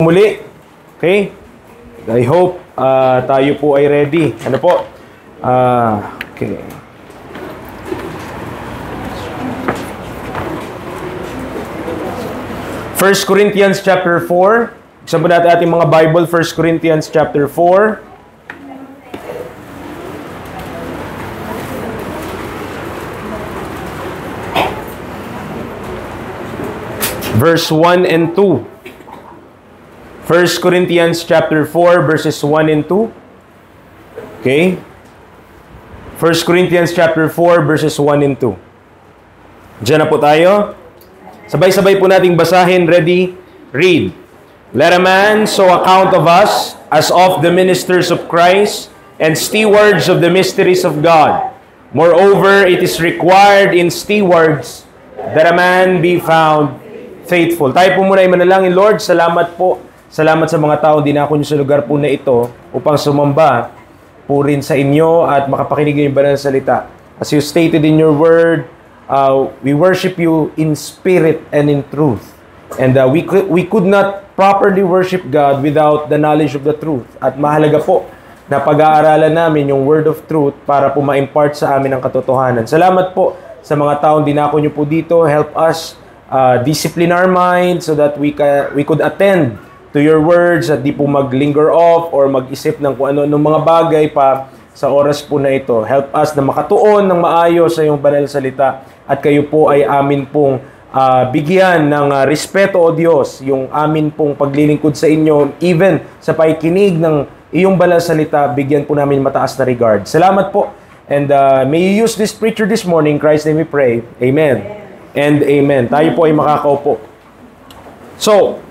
Muli, okay? I hope tayo po ay ready. Ano po? Okay. First Corinthians chapter 4. Buksan po natin ating mga Bible. First Corinthians chapter 4. Verse 1 and 2. 1 Corinthians chapter 4 verses 1 and 2. Okay? 1 Corinthians chapter 4 verses 1 and 2. Diyan na po tayo. Sabay-sabay po nating basahin. Ready? Read. Let a man so account of us as of the ministers of Christ and stewards of the mysteries of God. Moreover, it is required in stewards that a man be found faithful. Tayo po muna ay manalangin. Lord, salamat po. Salamat sa mga tao dinako niyo sa lugar po na ito upang sumamba po rin sa inyo at makapakinig ng banal na salita. As you stated in your word, we worship you in spirit and in truth. And we could not properly worship God without the knowledge of the truth. At mahalaga po na pag-aaralan namin yung word of truth para po ma-impart sa amin ang katotohanan. Salamat po sa mga taong dinako niyo po dito. Help us discipline our mind so that we could attend to your words at di po mag-linger off or mag-isip ng kung ano-ano mga bagay pa sa oras po na ito. Help us na makatuon ng maayos sa iyong banal salita at kayo po ay amin pong bigyan ng respeto o Diyos, yung amin pong paglilingkod sa inyo, even sa pakikinig ng iyong banal salita, bigyan po namin mataas na regard. Salamat po. And may you use this preacher this morning. In Christ's name we pray. Amen. And amen. Tayo po ay makakaupo. So,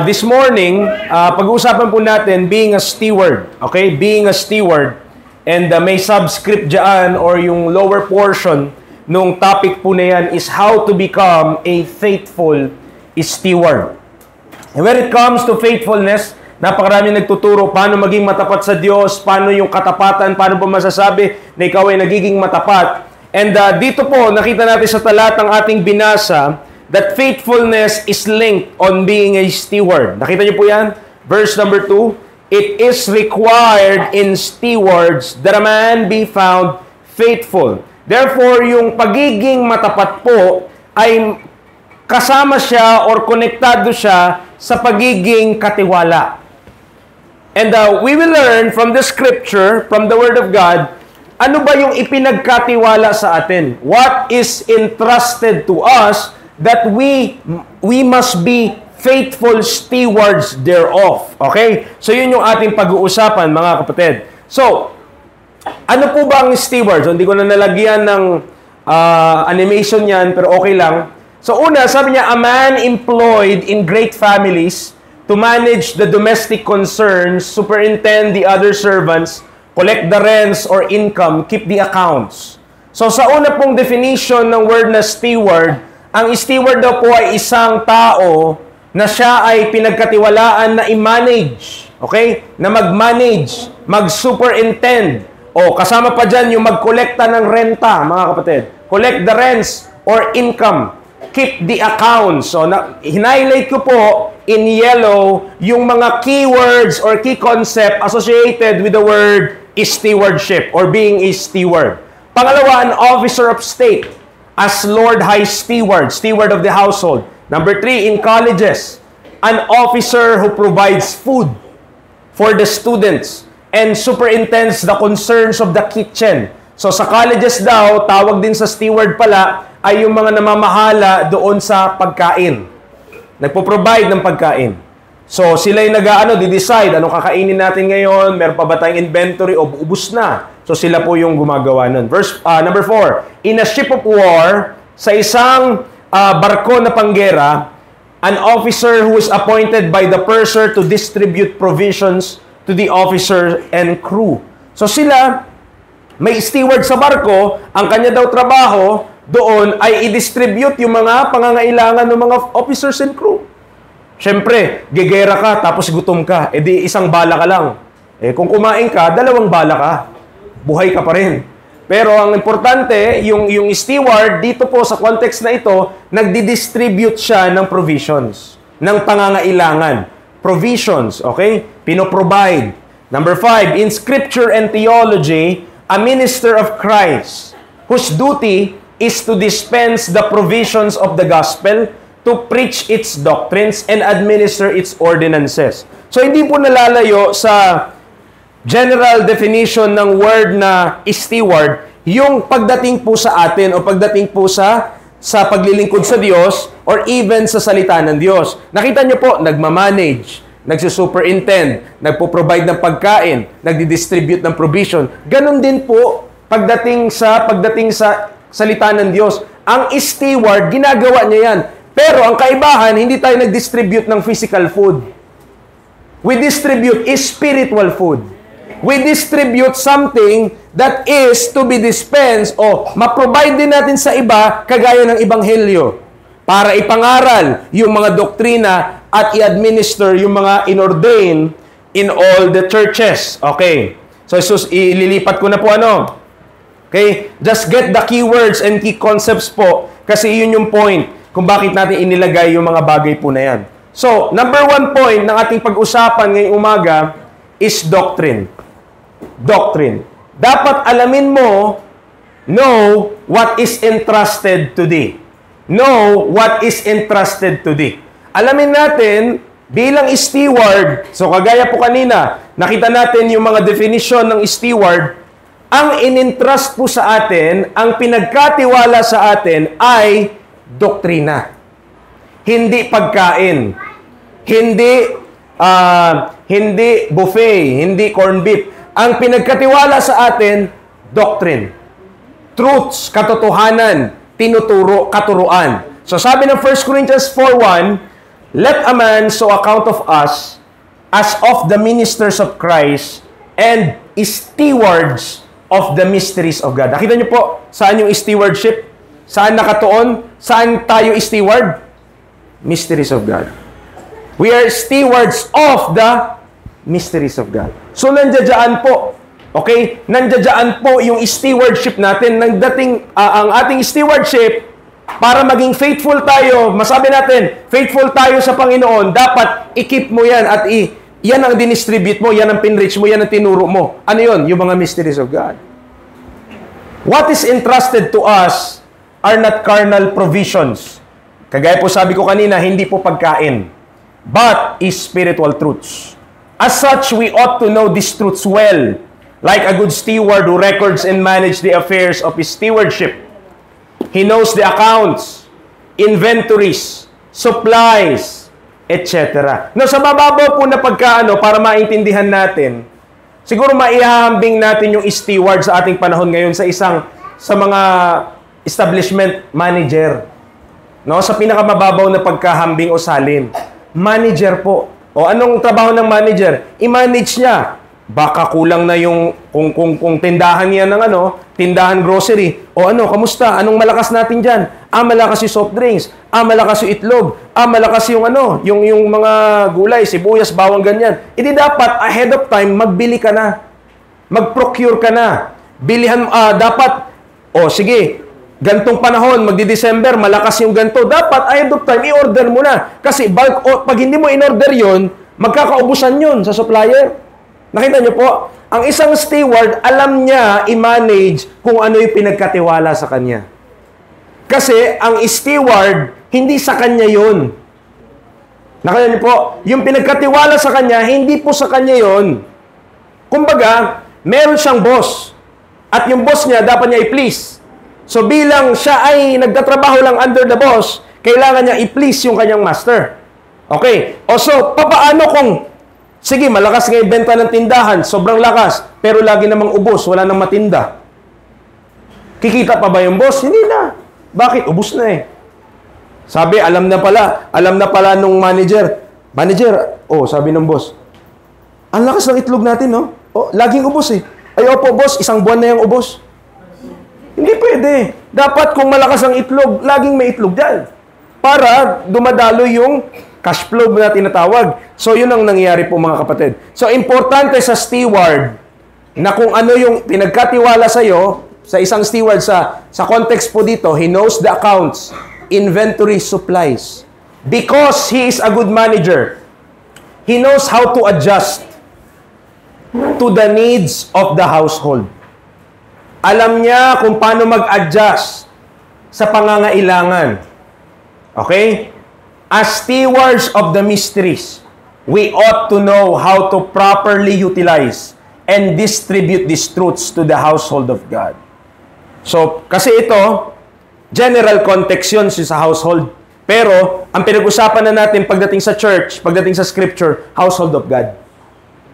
this morning, pag-uusapan po natin being a steward. Okay? Being a steward. And may subscript dyan or yung lower portion nung topic po na yan is how to become a faithful steward. And when it comes to faithfulness, napakarami nagtuturo paano maging matapat sa Diyos, paano yung katapatan, paano po masasabi na ikaw ay nagiging matapat. And dito po, nakita natin sa talatang ating binasa, that faithfulness is linked on being a steward. Nakita niyo po yan? Verse number 2, it is required in stewards that a man be found faithful. Therefore, yung pagiging matapat po ay kasama siya or konektado siya sa pagiging katiwala. And we will learn from the scripture, from the word of God, ano ba yung ipinagkatiwala sa atin? What is entrusted to us that we must be faithful stewards thereof. Okay? So, yun yung ating pag-uusapan, mga kapatid. So, ano po ba ang steward? So, hindi ko na nalagyan ng animation yan, pero okay lang. So, una, sabi niya, a man employed in great families to manage the domestic concerns, superintend the other servants, collect the rents or income, keep the accounts. So, sa una pong definition ng word na steward, ang steward daw po ay isang tao na siya ay pinagkatiwalaan na i-manage. Okay? Na mag-manage, mag-superintend. O, kasama pa dyan yung mag-kolekta ng renta, mga kapatid. Collect the rents or income. Keep the accounts. So, hinighlight ko po in yellow yung mga keywords or key concept associated with the word stewardship or being a steward. Pangalawa, an officer of state. As Lord High Steward, steward of the household. Number 3, in colleges, an officer who provides food for the students and superintends the concerns of the kitchen. So sa colleges daw, tawag din sa steward pala, ay yung mga namamahala doon sa pagkain. Nagpo-provide ng pagkain. So sila yung di-decide, anong kakainin natin ngayon, meron pa ba tayong inventory o ubus na. So sila po yung gumagawa nun. Verse number 4, in a ship of war, sa isang barko na panggera, an officer who is appointed by the purser to distribute provisions to the officer and crew. So sila, may steward sa barko, ang kanya daw trabaho doon ay i-distribute yung mga pangangailangan ng mga officers and crew. Siyempre, gigera ka tapos gutom ka, edi isang bala ka lang. Kung kumain ka, 2 bala ka. Buhay ka pa rin. Pero ang importante, yung steward, dito po sa context na ito, nagdi-distribute siya ng provisions, ng pangangailangan. provisions, okay? Pinoprovide. Number 5, in Scripture and theology, a minister of Christ, whose duty is to dispense the provisions of the gospel, to preach its doctrines, and administer its ordinances. So, hindi po nalalayo sa general definition ng word na steward, yung pagdating po sa atin o pagdating po sa paglilingkod sa Diyos or even sa salita ng Diyos. Nakita niyo po, nagmamanage, nagsusuperintend, nagpo-provide ng pagkain, nagdi-distribute ng provision. Ganon din po pagdating sa salita ng Diyos. Ang steward, ginagawa niya yan. Pero ang kaibahan, hindi tayo nag-distribute ng physical food. We distribute spiritual food. We distribute something that is to be dispensed o ma-provide din natin sa iba kagaya ng ebanghelyo para ipangaral yung mga doktrina at i-administer yung mga inordain in all the churches. Okay. So, ililipat ko na po ano. Okay? Just get the keywords and key concepts po kasi yun yung point kung bakit natin inilagay yung mga bagay po na yan. So, number 1 point ng ating pag-usapan ngayong umaga is doctrine. Doctrine. Dapat alamin mo, know what is entrusted to thee. Know what is entrusted to thee. Alamin natin, bilang steward, so kagaya po kanina, nakita natin yung mga definition ng steward, ang in-entrust po sa atin, ang pinagkatiwala sa atin ay doktrina. Hindi pagkain. Hindi buffet, hindi corned beef. Ang pinagkatiwala sa atin, doctrine. Truths, katotohanan, tinuturo, katuruan. So sabi ng 1 Corinthians 4:1, let a man so account of us as of the ministers of Christ and stewards of the mysteries of God. Nakita niyo po, saan yung stewardship? Saan nakatuon? Saan tayo steward? Mysteries of God. We are stewards of the mysteries of God. So, nandiyan po. Okay? Nandiyan po yung stewardship natin. Ang ating stewardship, para maging faithful tayo, masabi natin, faithful tayo sa Panginoon, dapat i-keep mo yan at yan ang dinistribute mo, yan ang pinrich mo, yan ang tinuro mo. Ano yun? Yung mga mysteries of God. What is entrusted to us are not carnal provisions. Kagaya po sabi ko kanina, hindi po pagkain, but is spiritual truths. As such, we ought to know these truths well, like a good steward who records and manages the affairs of his stewardship. He knows the accounts, inventories, supplies, etc. No, sa mababaw po na pagkaano, para maintindihan natin, siguro maihahambing natin yung steward sa ating panahon ngayon sa mga establishment manager. No, sa pinakamababaw na pagkahambing o salin. Manager po. O anong trabaho ng manager? I-manage niya. Baka kulang na yung kung tindahan niya ng tindahan grocery. O kamusta? Anong malakas natin diyan? Malakas yung soft drinks. Malakas yung itlog. Malakas yung yung mga gulay, sibuyas, bawang ganyan. Hindi dapat ahead of time magbili ka na. Mag-procure ka na. Bilihan dapat sige, gantong panahon, magdi-December, malakas yung ganto. Dapat, ahead of time, i-order mo na. Kasi bulk, pag hindi mo in-order yun, magkakaubusan yun sa supplier. Nakita niyo po, ang isang steward, alam niya i-manage kung ano yung pinagkatiwala sa kanya. Kasi, ang steward, hindi sa kanya yun. Nakita niyo po, yung pinagkatiwala sa kanya, hindi po sa kanya yun. Kumbaga, meron siyang boss. At yung boss niya, dapat niya i-please. So bilang siya ay nagtatrabaho lang under the boss, kailangan niya i-please yung kanyang master. Okay. So, papaano kung, sige, malakas nga yung benta ng tindahan, sobrang lakas, pero lagi namang ubos, wala nang matinda. Kikita pa ba yung boss? Hindi na. Bakit? Ubos na eh. Sabi, alam na pala nung manager, sabi ng boss, ang lakas ng itlog natin, no? Laging ubos eh. Ay, opo, boss, isang buwan na yung ubos. Hindi pwede. Dapat kung malakas ang itlog, laging may itlog dyan. Para dumadalo yung cash flow na tinatawag. So, yun ang nangyayari po mga kapatid. So, importante sa steward na kung ano yung pinagkatiwala sa'yo, sa isang steward, sa context po dito, he knows the accounts, inventory, supplies. Because he is a good manager, He knows how to adjust to the needs of the household. Alam niya kung paano mag-adjust sa pangangailangan. Okay? As stewards of the mysteries, we ought to know how to properly utilize and distribute these truths to the household of God. So, kasi ito, general context yun sa household. Pero, ang pinag-usapan na natin pagdating sa church, pagdating sa scripture, household of God.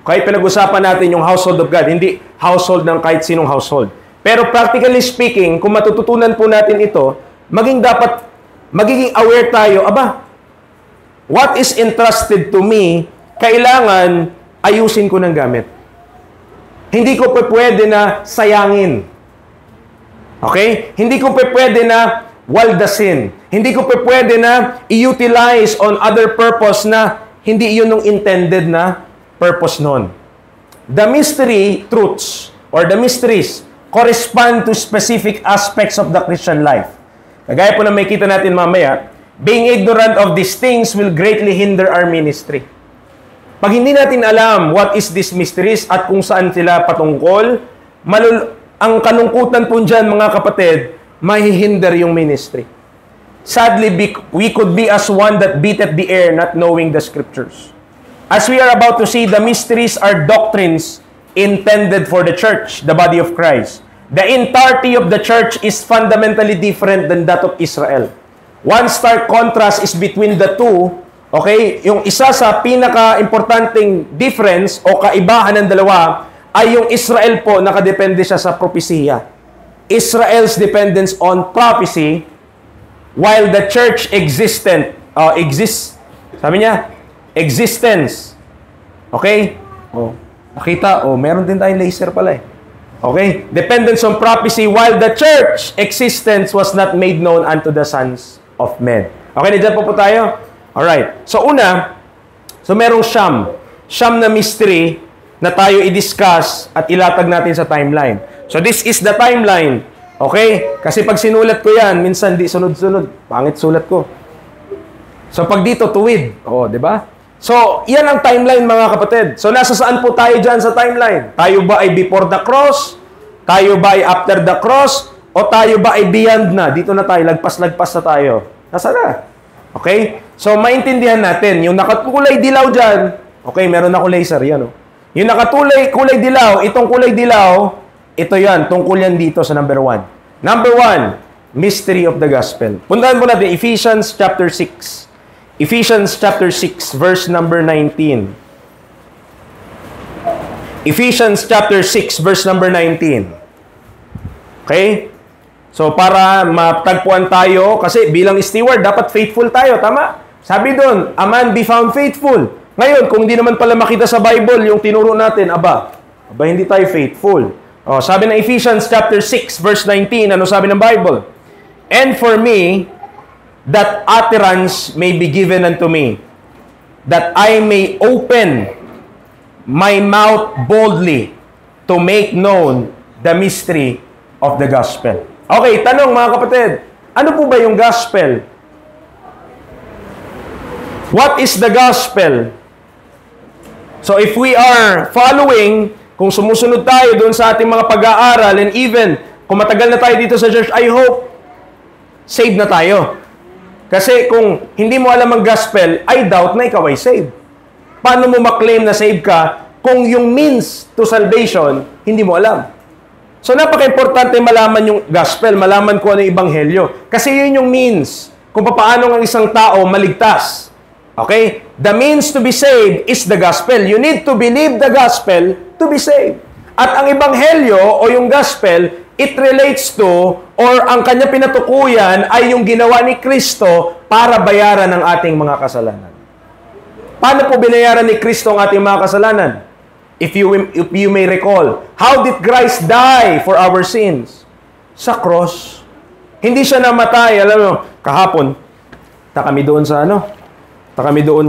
Okay? Pinag-usapan natin yung household of God, hindi household ng kahit sinong household. Pero practically speaking, kung matututunan po natin ito, magiging aware tayo, what is entrusted to me, kailangan ayusin ko ng gamit. Hindi ko pwede na sayangin. Okay? Hindi ko pwede na waldasin. Hindi ko pwede na i-utilize on other purpose na hindi yun yung intended na purpose nun. The mystery truths or the mysteries correspond to specific aspects of the Christian life. Kagaya po na may kita natin mamaya, being ignorant of these things will greatly hinder our ministry. Pag hindi natin alam what is these mysteries at kung saan sila patungkol, ang kalungkutan po dyan, mga kapatid, mahihinder yung ministry. Sadly, we could be as one that beateth the air, not knowing the scriptures. As we are about to see, the mysteries are doctrines intended for the church, the body of Christ. The entirety of the church is fundamentally different than that of Israel. One stark contrast is between the two. Okay? Yung isa sa pinaka-importanting difference o kaibahan ng dalawa ay yung Israel po, nakadepende siya sa propesiya. Israel's dependence on prophecy while the church exists. Sabi niya, existence. Okay? Nakita, meron din tayong laser pala eh. Okay? Dependence on prophecy while the church existence was not made known unto the sons of men. Okay, nandiyan po tayo? Alright. So merong siyam na mystery na tayo i-discuss at ilatag natin sa timeline. So this is the timeline. Okay? Kasi pag sinulat ko yan, minsan di sunod-sunod. Pangit sulat ko. So pag dito, tuwid. Di ba? So, yan ang timeline, mga kapatid. So nasa saan po tayo dyan sa timeline? Tayo ba ay before the cross? Tayo ba ay after the cross? O tayo ba ay beyond na? Dito na tayo, lagpas-lagpas na tayo. Nasa na? Okay? So, maintindihan natin. Yung nakakulay dilaw dyan, okay, meron ako laser, yan Yung kulay dilaw, itong kulay dilaw, ito yan, tungkol yan dito sa number 1. Number 1, mystery of the gospel. Puntahan po natin, Ephesians chapter 6. Ephesians chapter 6, verse number 19. Ephesians chapter 6, verse number 19. Okay? So, para matagpuan tayo, kasi bilang steward, dapat faithful tayo, tama? Sabi doon, a man be found faithful. Ngayon, kung hindi naman pala makita sa Bible, yung tinuro natin, hindi tayo faithful. Sabi ng Ephesians chapter 6, verse 19, ano sabi ng Bible? And for me, that utterance may be given unto me, that I may open my mouth boldly to make known the mystery of the gospel. Okay, tanong mga kapatid, ano po ba yung gospel? What is the gospel? So if we are following, kung sumusunod tayo doon sa ating mga pag-aaral, and even kung matagal na tayo dito sa church, I hope saved na tayo. Kasi kung hindi mo alam ang gospel, I doubt na ikaw ay saved. Paano mo maklaim na saved ka kung yung means to salvation, hindi mo alam? So napaka-importante malaman yung gospel, malaman kung ano yung ebanghelyo. Kasi yun yung means kung paano ang isang tao maligtas. Okay? The means to be saved is the gospel. You need to believe the gospel to be saved. At ang ebanghelyo o yung gospel, it relates to or ang kanya pinatukuyan ay yung ginawa ni Kristo para bayaran ang ating mga kasalanan. Paano po binayaran ni Kristo ang ating mga kasalanan? If you may recall, how did Christ die for our sins? Sa cross. Hindi siya namatay, alam mo, kahapon, kami doon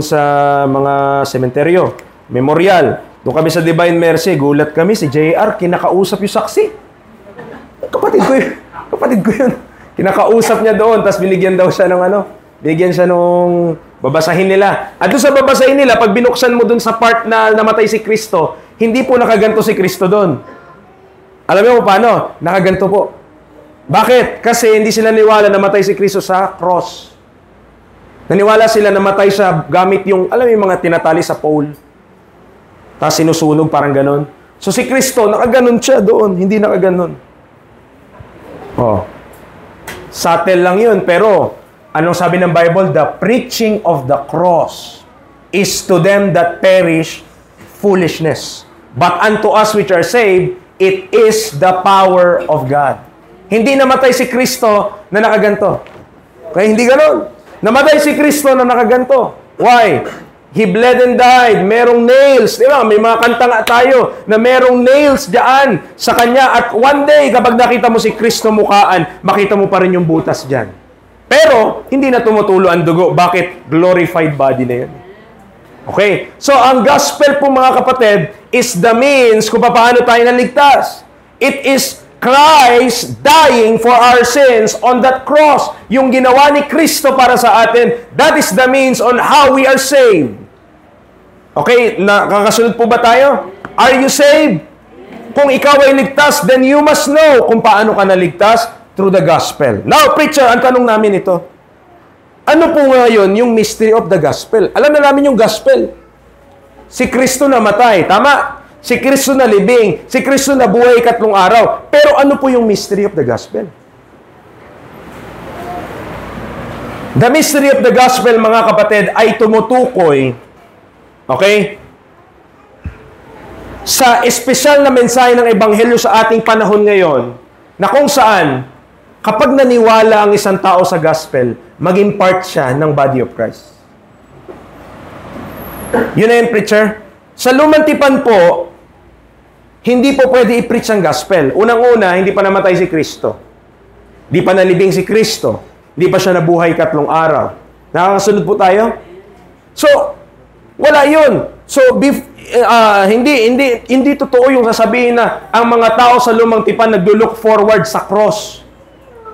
sa mga sementeryo, memorial. Doon kami sa Divine Mercy, gulat kami, si JR, kinakausap yung saksi. Kapatid ko yun. Kinakausap niya doon, tapos binigyan daw siya ng Binigyan siya nung babasahin nila. At doon sa babasahin nila, pag binuksan mo doon sa part na namatay si Kristo, hindi po nakaganto si Kristo doon. Alam mo paano? Nakaganto po. Bakit? Kasi hindi sila naniwala na namatay si Kristo sa cross. Naniwala sila na namatay siya gamit yung, alam mo yung mga tinatali sa pole. Tapos sinusunog, parang ganon. So si Kristo, nakaganon siya doon, hindi nakaganon. Oh. Subtle lang yun, pero anong sabi ng Bible? The preaching of the cross is to them that perish foolishness. But unto us which are saved, it is the power of God. Hindi namatay si Kristo na nakaganto. Okay, hindi ganon. Namatay si Kristo na nakaganto. Why? He bled and died. Merong nails. Di ba? May mga kanta nga tayo na merong nails diyan sa Kanya. At one day, kapag nakita mo si Kristo mukhaan, makita mo pa rin yung butas diyan. Pero, hindi na tumutulo ang dugo. Bakit? Glorified body na yun. Okay? So, ang gospel po mga kapatid is the means kung paano tayo naligtas. It is Christ dying for our sins on that cross. Yung ginawa ni Kristo para sa atin, that is the means on how we are saved. Okay, nakakasunod po ba tayo? Are you saved? Kung ikaw ay ligtas, then you must know kung paano ka naligtas through the gospel. Now, preacher, ang tanong namin ito, ano po ngayon yung mystery of the gospel? Alam na namin yung gospel. Si Kristo namatay, tama? Si Kristo na libing, si Kristo na buhay 3 araw. Pero ano po yung mystery of the gospel? The mystery of the gospel, mga kapatid, ay tumutukoy, okay, sa espesyal na mensahe ng Ebanghelyo sa ating panahon ngayon, na kung saan, kapag naniwala ang isang tao sa gospel, maging part siya ng body of Christ. Yun na yun, preacher. Sa lumang tipan po, hindi po pwede i-preach ang gospel. Unang-una, hindi pa namatay si Kristo. Hindi pa nalibing si Kristo. Hindi pa siya nabuhay 3 araw. Nakakasunod po tayo? So, wala yun. So, hindi totoo yung sasabihin na ang mga tao sa lumang tipan nag-look forward sa cross.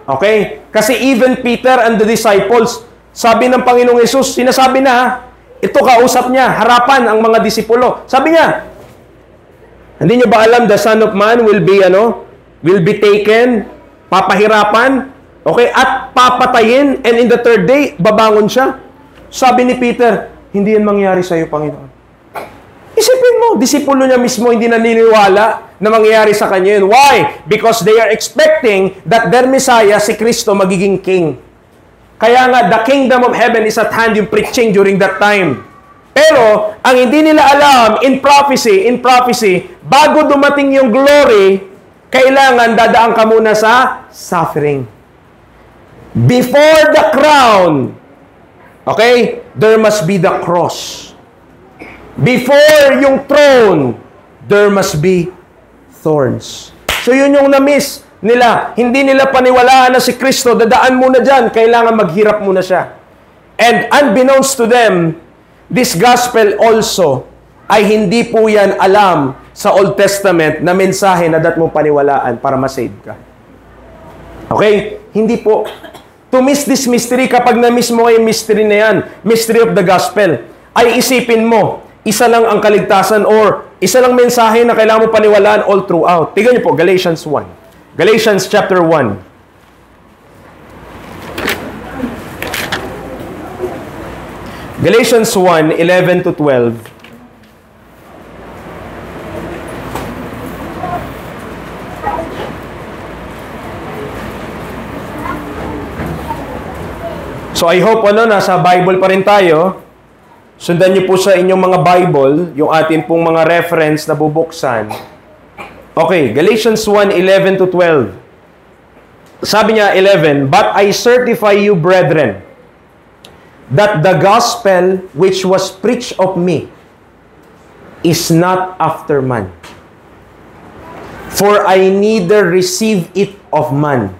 Okay? Kasi even Peter and the disciples, sabi ng Panginoong Yesus, sinasabi na, ito kausap niya, harapan ang mga disipulo. Sabi niya, hindi niyo ba alam the Son of Man will be taken, papahirapan, okay, at papatayin, and in the 3rd day, babangon siya. Sabi ni Peter, hindi yan mangyari sa iyo, Panginoon. Isipin mo, disipulo niya mismo hindi naniniwala na mangyayari sa kanya yun. Why? Because they are expecting that their Messiah, si Kristo, magiging king. Kaya nga, the kingdom of heaven is at hand, yung preaching during that time. Pero, ang hindi nila alam, in prophecy, bago dumating yung glory, kailangan dadaan ka muna sa suffering. Before the crown, okay, there must be the cross. Before yung throne, there must be thorns. So yun yung na-miss nila. Hindi nila paniwalaan na si Kristo, dadaan muna dyan, kailangan maghirap muna siya. And unbeknownst to them, this gospel also ay hindi po yan alam sa Old Testament na mensahe na dapat mo paniwalaan para masave ka. Okay? Hindi po. To miss this mystery, kapag na-miss mo yung mystery na yan, mystery of the gospel, ay isipin mo, isa lang ang kaligtasan or isa lang mensahe na kailangan mo paniwalaan all throughout. Tignan niyo po, Galatians 1. Galatians chapter 1. Galatians 1, 11 to 12. So I hope nasa Bible pa rin tayo. Sundan niyo po sa inyong mga Bible, yung atin pong mga reference na bubuksan. Okay, Galatians 1, 11 to 12. Sabi niya, 11, But I certify you, brethren, that the gospel which was preached of me is not after man. For I neither received it of man,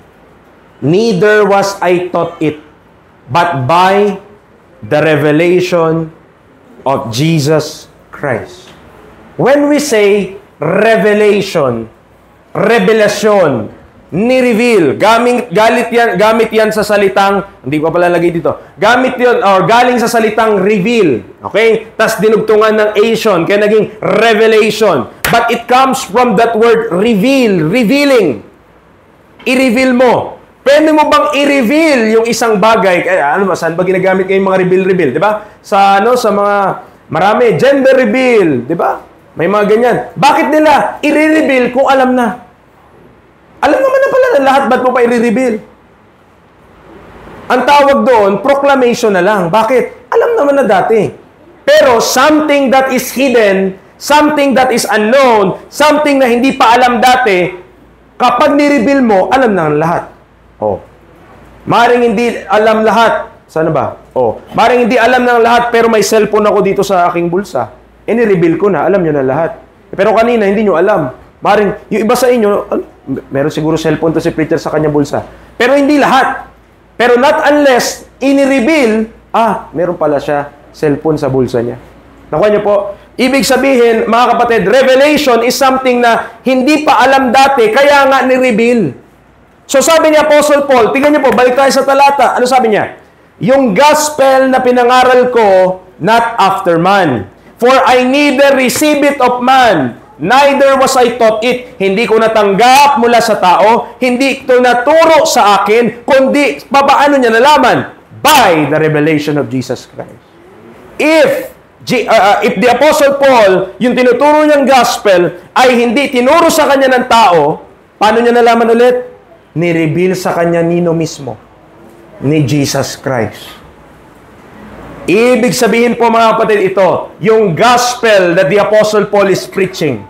neither was I taught it, but by the revelation of Jesus Christ. When we say revelation, ni-reveal. Gamit yan sa salitang, hindi ko pala lagay dito. Gamit yun, or galing sa salitang reveal. Okay? Tas dinugtungan ng ation, kaya naging revelation. But it comes from that word reveal, revealing. I-reveal mo. Pwede mo bang i-reveal yung isang bagay? Saan ba ginagamit ngayong mga reveal? Di ba? Sa mga, marami, gender reveal. Di ba? May mga ganyan. Bakit nila i-reveal kung alam na? Alam naman na pala na lahat, ba't mo pa i-reveal? Ang tawag doon, proclamation na lang. Bakit? Alam naman na dati. Pero something that is hidden, something that is unknown, something na hindi pa alam dati, kapag ni-reveal mo, alam na ang lahat. Maring hindi alam lahat. Sana ba? Maring hindi alam ng lahat, pero may cellphone ako dito sa aking bulsa. Ni-reveal ko na, alam nyo na lahat. Pero kanina, hindi nyo alam. Maring, yung iba sa inyo, meron siguro cellphone to si preacher sa kanya bulsa. Pero hindi lahat. Pero not unless, ini-reveal, meron pala siya cellphone sa bulsa niya. Nakuha niyo po? Ibig sabihin, mga kapatid, revelation is something na hindi pa alam dati, kaya nga ni-reveal. So sabi ni Apostle Paul, tingnan niyo po, balik tayo sa talata. Ano sabi niya? Yung gospel na pinangaral ko, not after man. For I neither receive it of man, neither was I taught it. Hindi ko natanggap mula sa tao, hindi ito naturo sa akin, kundi paano niya nalaman? By the revelation of Jesus Christ. If the Apostle Paul, yung tinuturo niyang gospel, ay hindi tinuro sa kanya ng tao, paano niya nalaman ulit? Ni-reveal sa kanya nino mismo? Ni Jesus Christ. Ibig sabihin po mga kapatid ito, yung gospel that the Apostle Paul is preaching,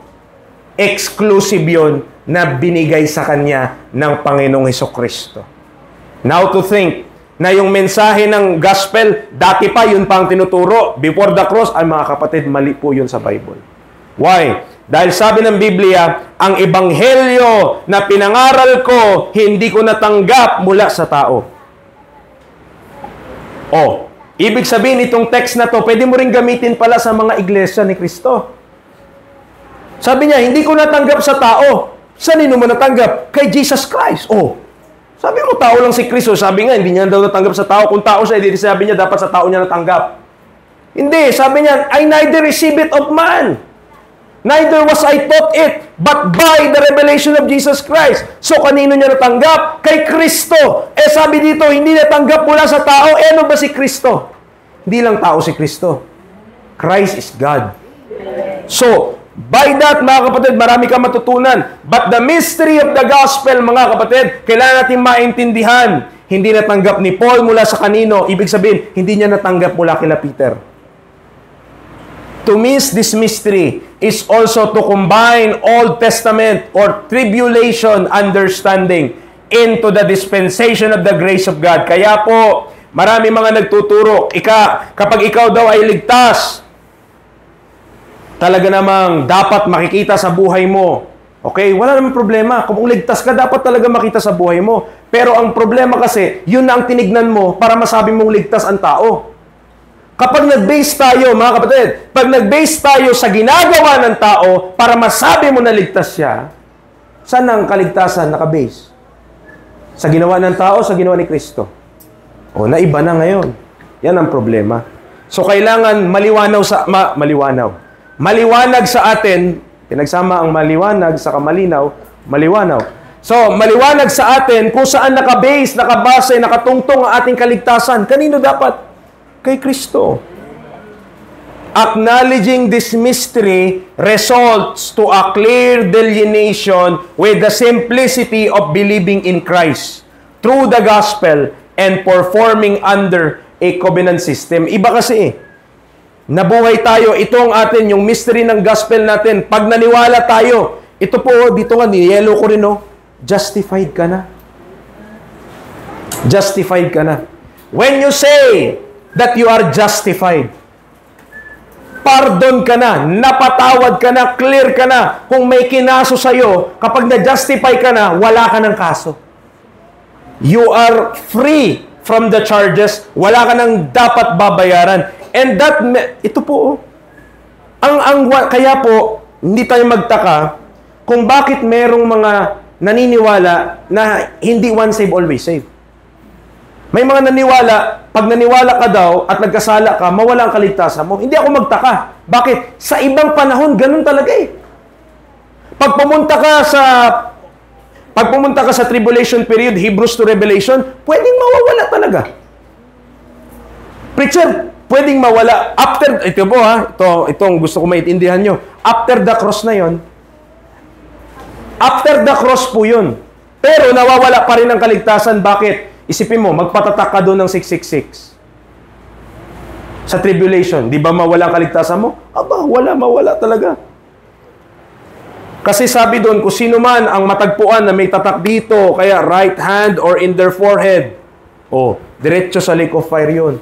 exclusive yun na binigay sa kanya ng Panginoong Hesukristo. Now to think na yung mensahe ng gospel, dati pa yun pang tinuturo, before the cross, ay mga kapatid, mali po yun sa Bible. Why? Dahil sabi ng Biblia, ang ebanghelyo na pinangaral ko, hindi ko natanggap mula sa tao. Ibig sabihin itong text na to, pwede mo rin gamitin pala sa mga iglesia ni Kristo. Sabi niya, hindi ko natanggap sa tao. Saan mo natanggap? Kay Jesus Christ. Sabi mo, tao lang si Kristo. Sabi nga, hindi niya daw natanggap sa tao. Kung tao siya, hindi sabi niya, dapat sa tao niya natanggap. Hindi, sabi niya, I neither receive it of man. Neither was I taught it, but by the revelation of Jesus Christ. So, kanino niya natanggap? Kay Kristo. Sabi dito, hindi natanggap mula sa tao. Ano ba si Kristo? Hindi lang tao si Kristo. Christ is God. So, by that, mga kapatid, marami kang matutunan. But the mystery of the gospel, mga kapatid, kailangan natin maintindihan. Hindi natanggap ni Paul mula sa kanino. Ibig sabihin, hindi niya natanggap mula kila Peter. To miss this mystery is also to combine Old Testament or tribulation understanding into the dispensation of the grace of God. Kaya po, marami mga nagtuturo, kapag ikaw daw ay ligtas, talaga namang dapat makikita sa buhay mo. Okay? Wala namang problema. Kung ligtas ka, dapat talaga makita sa buhay mo. Pero ang problema kasi, yun na ang tinignan mo para masabi mong ligtas ang tao. Kapag nag-base tayo, mga kapatid, pag nag-base tayo sa ginagawa ng tao para masabi mo na ligtas siya, saan ang kaligtasan naka-base? Sa ginawa ng tao, sa ginawa ni Kristo? Naiba na ngayon. Yan ang problema. So, kailangan maliwanag sa atin, pinagsama ang maliwanag sa malinaw, maliwanaw. So, maliwanag sa atin kung saan naka-base, nakabase, nakatungtong ang ating kaligtasan. Kanino dapat? Kay Kristo. Acknowledging this mystery results to a clear delineation with the simplicity of believing in Christ through the gospel and performing under a covenant system. Iba kasi nabuhay tayo, ito ang atin, yung mystery ng gospel natin. Pag naniwala tayo, ito po, dito nga, niyelo ko rin, justified ka na. Justified ka na. When you say that you are justified, pardon ka na, napatawad ka na, clear ka na. Kung may kinaso sa'yo, kapag na-justify ka na, wala ka ng kaso. You are free from the charges, wala ka ng dapat babayaran. And that, ito po, kaya po, hindi tayo magtaka kung bakit merong mga naniniwala na hindi one save, always save. May mga naniwala, pag naniwala ka daw at nagkasala ka, mawala ang kaligtasan mo. Hindi ako magtaka. Bakit? Sa ibang panahon, ganun talaga eh. Pag pumunta ka sa tribulation period, Hebrews to Revelation, pwedeng mawawala talaga. Preacher, pwedeng mawala. After, ito po ha, itong gusto ko maintindihan nyo. After the cross na yon, after the cross po yun. Pero nawawala pa rin ang kaligtasan. Bakit? Isipin mo, magpatatak ka doon ng 666. Sa tribulation, di ba mawala ang kaligtasan mo? Aba, mawala talaga. Kasi sabi doon, kung sino man ang matagpuan na may tatak dito, kaya right hand or in their forehead, diretso sa lake of fire yun.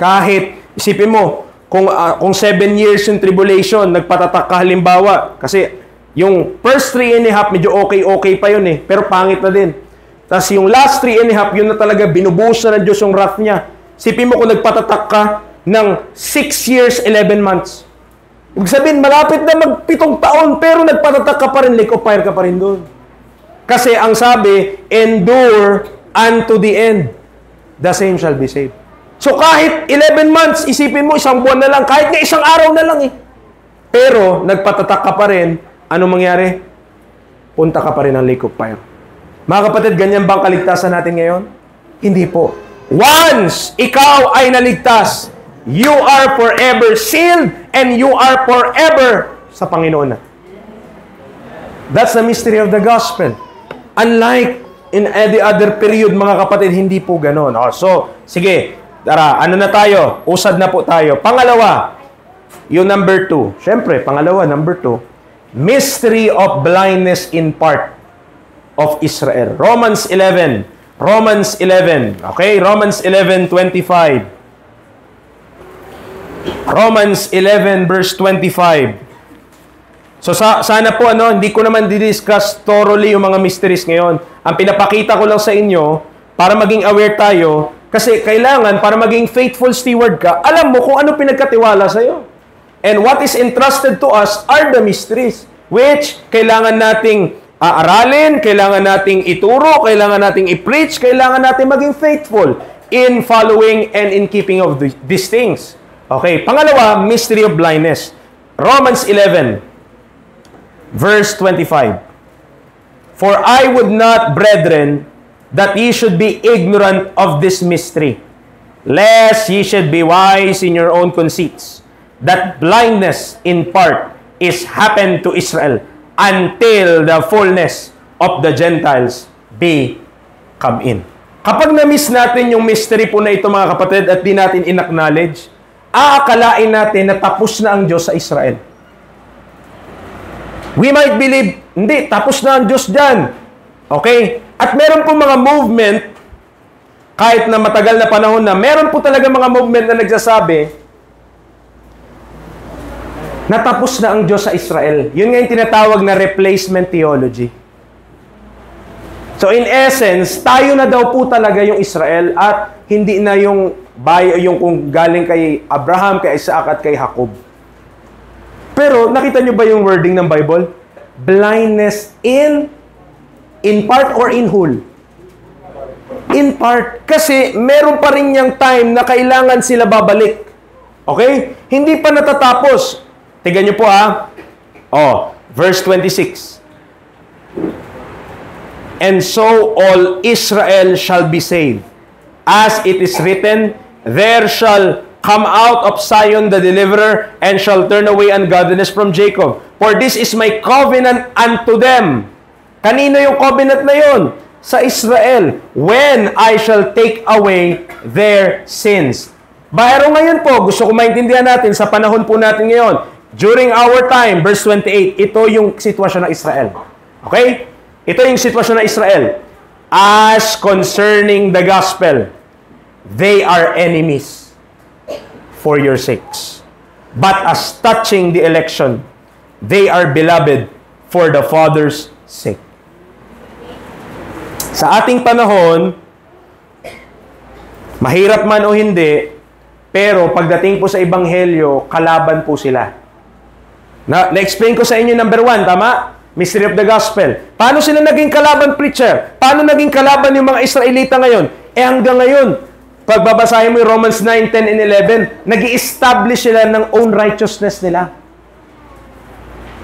Kahit, isipin mo, kung 7 years yung tribulation, nagpatatak ka halimbawa, kasi yung first 3.5, medyo okay pa yun eh, pero pangit na din. Tapos yung last 3.5, yun na talaga, binubuhos na ng Diyos yung wrath niya. Isipin mo kung nagpatatak ka ng 6 years, 11 months. Ibig sabihin, malapit na mag-7 taon, pero nagpatatak ka pa rin, lake of fire ka pa rin doon. Kasi ang sabi, endure unto the end, the same shall be saved. So kahit 11 months, isipin mo, 1 buwan na lang, kahit nga 1 araw na lang eh. Pero, nagpatatak ka pa rin, anong mangyari? Punta ka pa rin ng lake of fire. Mga kapatid, ganyan bang kaligtasan natin ngayon? Hindi po. Once ikaw ay naligtas, you are forever sealed and you are forever sa Panginoon na. That's the mystery of the gospel. Unlike in any other period, mga kapatid, hindi po ganon. So, sige, tara, ano na tayo? Usad na po tayo. Pangalawa, yung number 2. Siyempre, pangalawa, number 2. Mystery of blindness in part of Israel. Romans 11. Okay? Romans 11:25. Romans 11 verse 25. So sana po hindi ko naman di-discuss thoroughly yung mga mysteries ngayon. Ang pinapakita ko lang sa inyo para maging aware tayo kasi kailangan para maging faithful steward ka, alam mo kung ano pinagkatiwala sa iyo. And what is entrusted to us are the mysteries which kailangan nating aralin, kailangan nating ituro, kailangan nating i-preach, kailangan nating maging faithful in following and in keeping of these things. Okay, pangalawa, mystery of blindness. Romans 11, verse 25. For I would not, brethren, that ye should be ignorant of this mystery, lest ye should be wise in your own conceits, that blindness in part is happened to Israel, until the fullness of the Gentiles be come in. Kapag na-miss natin yung mystery po na ito, mga kapatid, at di natin in-acknowledge, aakalain natin na tapos na ang Diyos sa Israel. We might believe, hindi, tapos na ang Diyos dyan. Okay? At meron po mga movement, kahit na matagal na panahon na, meron po talaga mga movement na nagsasabi, natapos na ang Diyos sa Israel. Yun nga yung tinatawag na replacement theology. So in essence, tayo na daw po talaga yung Israel at hindi na yung kung galing kay Abraham, kay Isaac at kay Jacob. Pero nakita nyo ba yung wording ng Bible? Blindness in part or in whole? In part. Kasi meron pa rin yung time na kailangan sila babalik. Okay? Hindi pa natatapos. Tignan nyo po verse 26. And so all Israel shall be saved. As it is written, there shall come out of Zion the deliverer, and shall turn away ungodliness from Jacob. For this is my covenant unto them. Kanino yung covenant na yun? Sa Israel. When I shall take away their sins. Pero ngayon po, gusto ko maintindihan natin sa panahon po natin ngayon. During our time, verse 28, ito yung sitwasyon ng Israel. Okay? Ito yung sitwasyon ng Israel. As concerning the gospel, they are enemies for your sakes. But as touching the election, they are beloved for the Father's sake. Sa ating panahon, mahirap man o hindi, pero pagdating po sa Ebanghelyo, kalaban po sila. Na-explain ko sa inyo number 1, tama? Mystery of the Gospel. Paano sila naging kalaban preacher? Paano naging kalaban yung mga Israelita ngayon? Hanggang ngayon, pag babasahin mo yung Romans 9, 10, and 11, nag-i-establish sila ng own righteousness nila.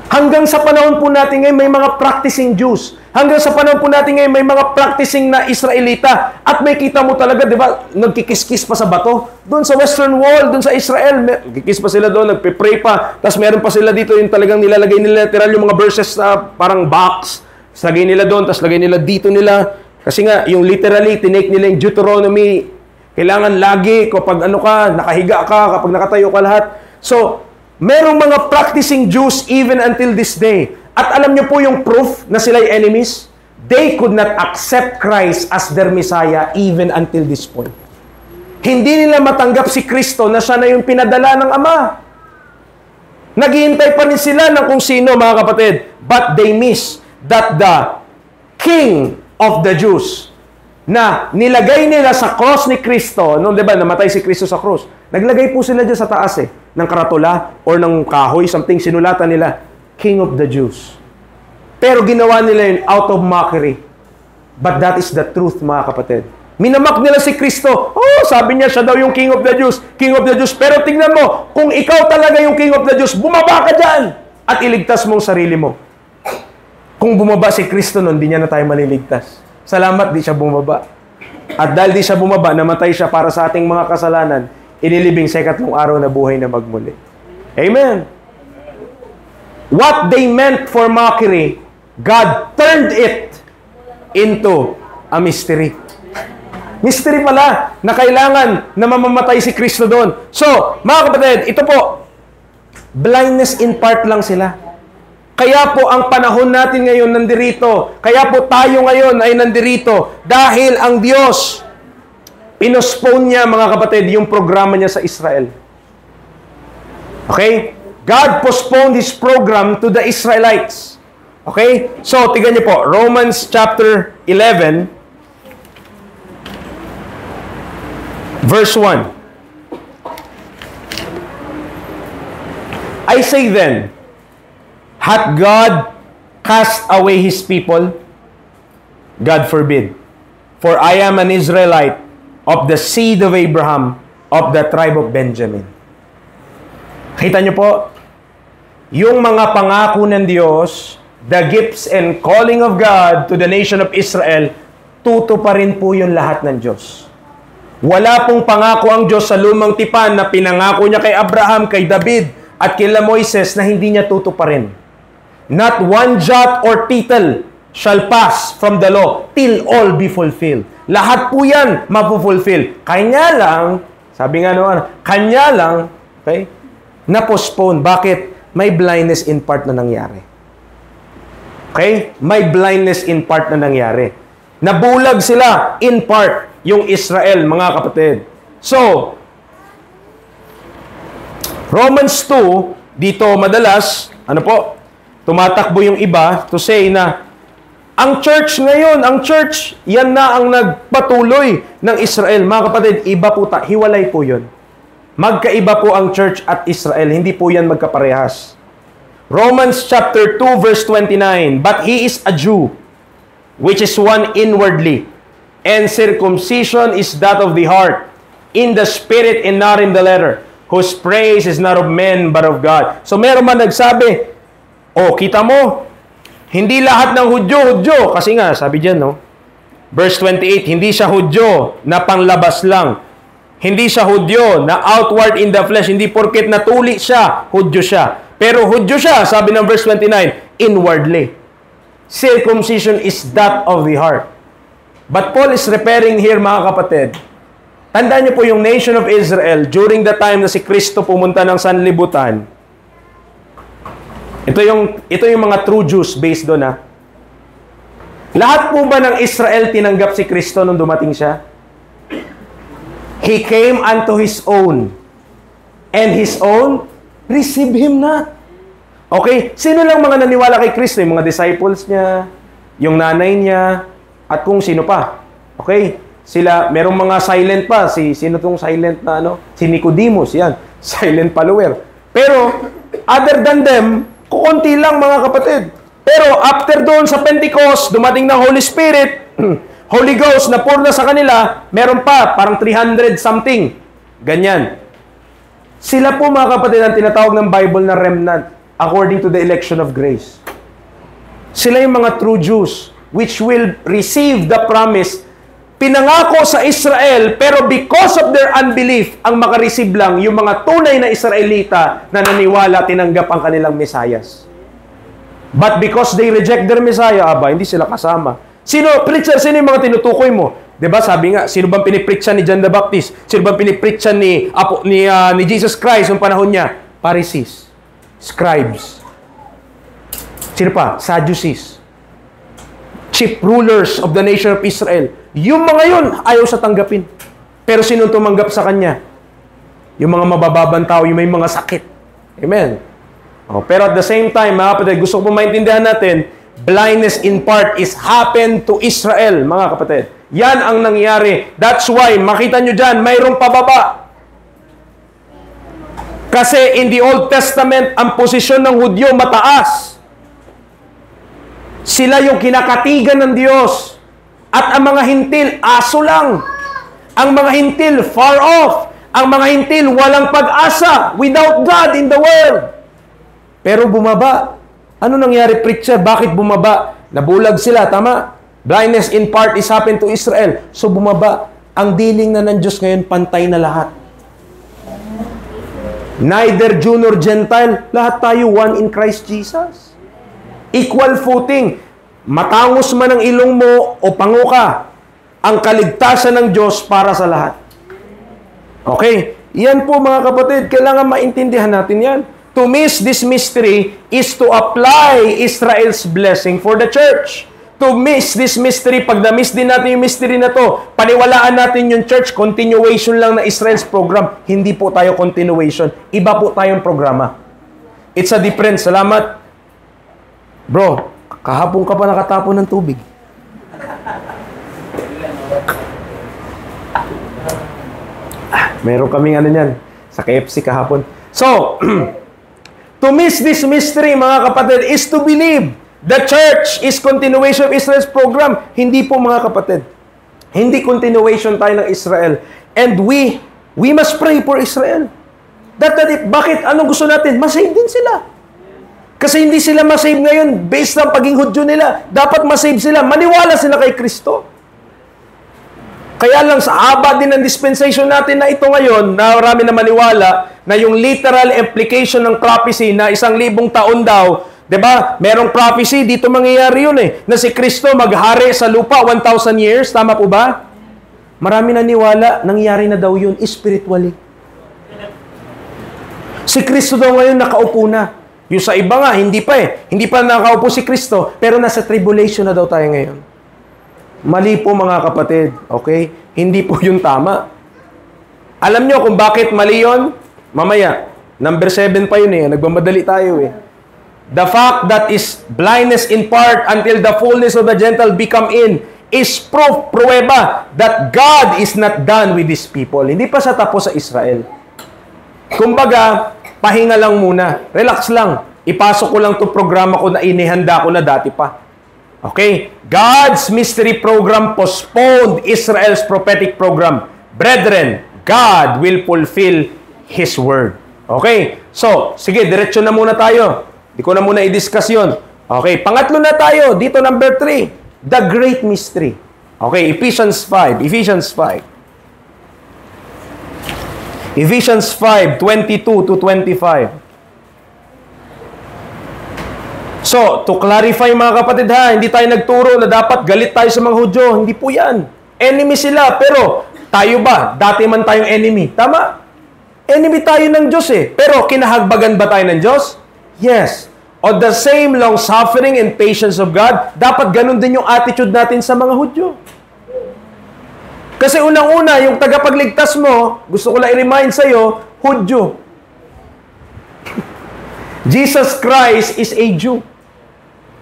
Hanggang sa panahon po natin ngayon, may mga practicing Jews. Hanggang sa panahon po natin ngayon, may mga practicing na Israelita. At may kita mo talaga, di ba, nagkikis-kis pa sa bato. Doon sa Western Wall, doon sa Israel, nagkikis pa sila doon, nagpe-pray pa. Tapos meron pa sila dito yung talagang nilalagay nila literal yung mga verses na parang box. Tapos lagay nila doon, tapos lagay nila dito nila. Kasi nga, yung literally, tinake nila yung Deuteronomy. Kailangan lagi, kapag ano ka, nakahiga ka, kapag nakatayo ka lahat. So, merong mga practicing Jews even until this day. At alam niyo po yung proof na sila'y enemies? They could not accept Christ as their Messiah even until this point. Hindi nila matanggap si Kristo na siya na yung pinadala ng Ama. Naghihintay pa rin sila ng kung sino, mga kapatid. But they miss that the King of the Jews na nilagay nila sa cross ni Kristo, no, 'di ba, namatay si Kristo sa cross. Naglagay po sila diyan sa taas ng karatula or ng kahoy, something, sinulatan nila, King of the Jews. Pero ginawa nila yun out of mockery. But that is the truth, mga kapatid. Minamak nila si Kristo. Oh, sabi niya, siya daw yung King of the Jews. King of the Jews. Pero tingnan mo, kung ikaw talaga yung King of the Jews, bumaba ka dyan at iligtas mo ang sarili mo. Kung bumaba si Kristo nun, di niya na tayo maliligtas. Salamat, di siya bumaba. At dahil di siya bumaba, namatay siya para sa ating mga kasalanan, inilibing sa ikatlong araw na buhay na magmuli. Amen. What they meant for mockery, God turned it into a mystery. Mystery pala na kailangan na mamamatay si Kristo doon. So, mga kapatid, ito po, blindness in part lang sila. Kaya po ang panahon natin ngayon nandirito. Kaya po tayo ngayon ay nandirito. Dahil ang Diyos, pinospone niya, mga kapatid, yung programa niya sa Israel. Okay? God postponed His program to the Israelites. Okay? So, tignan niyo po. Romans chapter 11, verse 1. I say then, hath God cast away His people? God forbid. For I am an Israelite of the seed of Abraham, of the tribe of Benjamin. Kita niyo po, yung mga pangako ng Diyos, the gifts and calling of God to the nation of Israel, tuto pa rin po yung lahat ng Diyos. Wala pong pangako ang Diyos sa lumang tipan na pinangako niya kay Abraham, kay David, at kila Moises na hindi niya tuto pa rin. Not one jot or tittle shall pass from the law till all be fulfilled. Lahat po yan mapufulfill. Kanya lang, sabi nga naman, kanya lang, okay, na-postpone. Bakit? May blindness in part na nangyari. Okay? May blindness in part na nangyari. Nabulag sila in part, yung Israel, mga kapatid. So, Romans 2, dito madalas, ano po, tumatakbo yung iba to say na ang church ngayon, ang church, yan na ang nagpatuloy ng Israel. Mga kapatid, iba po hiwalay po yun. Magkaiba po ang church at Israel. Hindi po yan magkaparehas. Romans chapter 2 verse 29, but he is a Jew, which is one inwardly, and circumcision is that of the heart, in the spirit and not in the letter, whose praise is not of men but of God. So meron man nagsabi, oh, kita mo, hindi lahat ng Hudyo, kasi nga, sabi dyan, no? Verse 28, hindi siya Hudyo na panglabas lang. Hindi siya Hudyo na outward in the flesh. Hindi porket natuli siya, Hudyo siya. Pero Hudyo siya, sabi ng verse 29, inwardly. Circumcision is that of the heart. But Paul is referring here, mga kapatid, tandaan niyo po yung nation of Israel during the time na si Kristo pumunta ng sanlibutan. Ito yung mga true Jews based doon, ha. Lahat po ba ng Israel tinanggap si Kristo nung dumating siya? He came unto His own, and His own receive Him not. Okay? Sino lang mga naniwala kay Kristo? Yung mga disciples niya, yung nanay niya, at kung sino pa. Okay? Sila, merong mga silent pa. Sino tong silent na ano? Si Nicodemus, yan. Silent follower. Pero, other than them, kukunti lang, mga kapatid. Pero after doon sa Pentecost, dumating ng Holy Spirit, Holy Ghost na pour na sa kanila, meron pa, parang 300 something. Ganyan. Sila po mga kapatid ang tinatawag ng Bible na remnant according to the election of grace. Sila yung mga true Jews which will receive the promise. Pinangako sa Israel, pero because of their unbelief, ang makareceive lang yung mga tunay na Israelita na naniwala, tinanggap ang kanilang Mesayas. But because they reject their Messiah, hindi sila kasama. Preacher, sino yung mga tinutukoy mo? Diba, sabi nga, sino bang pinipreachan ni John the Baptist? Sino bang pinipreachan ni Jesus Christ yung panahon niya? Pharisees, scribes. Sino pa? Sadducees. Chief rulers of the nation of Israel. Yung mga yun, ayaw sa tanggapin. Pero sino tumanggap sa kanya? Yung mga mabababang tao, yung may mga sakit. Amen. Pero at the same time, mga kapatid, gusto ko maintindihan natin, blindness in part is happened to Israel, mga kapatid. Yan ang nangyari. That's why, makita nyo dyan, mayroong pababa. Kasi in the Old Testament, ang posisyon ng Hudyo mataas. Sila yung kinakatigan ng Diyos. At ang mga hintil, aso lang. Ang mga hintil, far off. Ang mga hintil, walang pag-asa. Without God in the world. Pero bumaba. Ano nangyari, preacher? Bakit bumaba? Nabulag sila, tama? Blindness in part is happened to Israel. So bumaba. Ang dealing na ng Diyos ngayon, pantay na lahat. Neither Jew nor Gentile, lahat tayo one in Christ Jesus. Equal footing. Matangos man ang ilong mo o pango ka, ang kaligtasan ng Diyos para sa lahat. Okay? Yan po mga kapatid, kailangan maintindihan natin yan. To miss this mystery is to apply Israel's blessing for the church. To miss this mystery, pag na-miss din natin yung mystery na to, paniwalaan natin yung church, continuation lang na Israel's program. Hindi po tayo continuation. Iba po tayong programa. It's a difference. Salamat. Bro, kahapon ka pa nakatapon ng tubig. Meron kaming yan, sa KFC kahapon. So, to miss this mystery, mga kapatid, is to believe the church is continuation of Israel's program. Hindi po, mga kapatid. Hindi continuation tayo ng Israel. And we must pray for Israel. Bakit? Anong gusto natin? Masave din sila. Kasi hindi sila masave ngayon based on pagiging Hudyo nila. Dapat masave sila. Maniwala sila kay Kristo. Kaya lang sa haba din ng dispensation natin na ito ngayon, na marami na maniwala na yung literal implication ng prophecy na 1,000 taon daw, 'di ba? Merong prophecy dito mangyayari yun na si Kristo maghari sa lupa 1,000 years, tama po ba? Marami naniwala, nangyayari na daw yun spiritually. Si Kristo daw ngayon nakaupo na. Yung sa iba nga, hindi pa Hindi pa nakaupo si Kristo, pero nasa tribulation na daw tayo ngayon. Mali po mga kapatid, okay? Hindi po yung tama. Alam nyo kung bakit mali yun? Mamaya, number 7 pa yun nagmamadali tayo The fact that is blindness in part until the fullness of the Gentile become in is proof, pruweba, that God is not done with His people. Hindi pa siya tapos sa Israel. Kumbaga, pahinga lang muna. Relax lang. Ipasok ko lang itong programa ko na inihanda ko na dati pa. Okay? God's mystery program postponed Israel's prophetic program. Brethren, God will fulfill His word. Okay? So, sige, diretso na muna tayo. Di ko na muna i-discuss yun. Okay, pangatlo na tayo. Dito number 3. The great mystery. Okay, Ephesians 5. Ephesians 5. Ephesians 5:22 to 25. So, to clarify mga kapatid hindi tayo nagturo na dapat galit tayo sa mga Hudyo. Hindi po yan. Enemy sila, pero tayo ba? Dati man tayong enemy. Tama? Enemy tayo ng Diyos Pero kinahagbagan ba tayo ng Diyos? Yes. O the same long-suffering and patience of God, dapat ganun din yung attitude natin sa mga Hudyo. Kasi unang-una, yung tagapagligtas mo, gusto ko lang i-remind sa'yo, Hudyo. Jesus Christ is a Jew.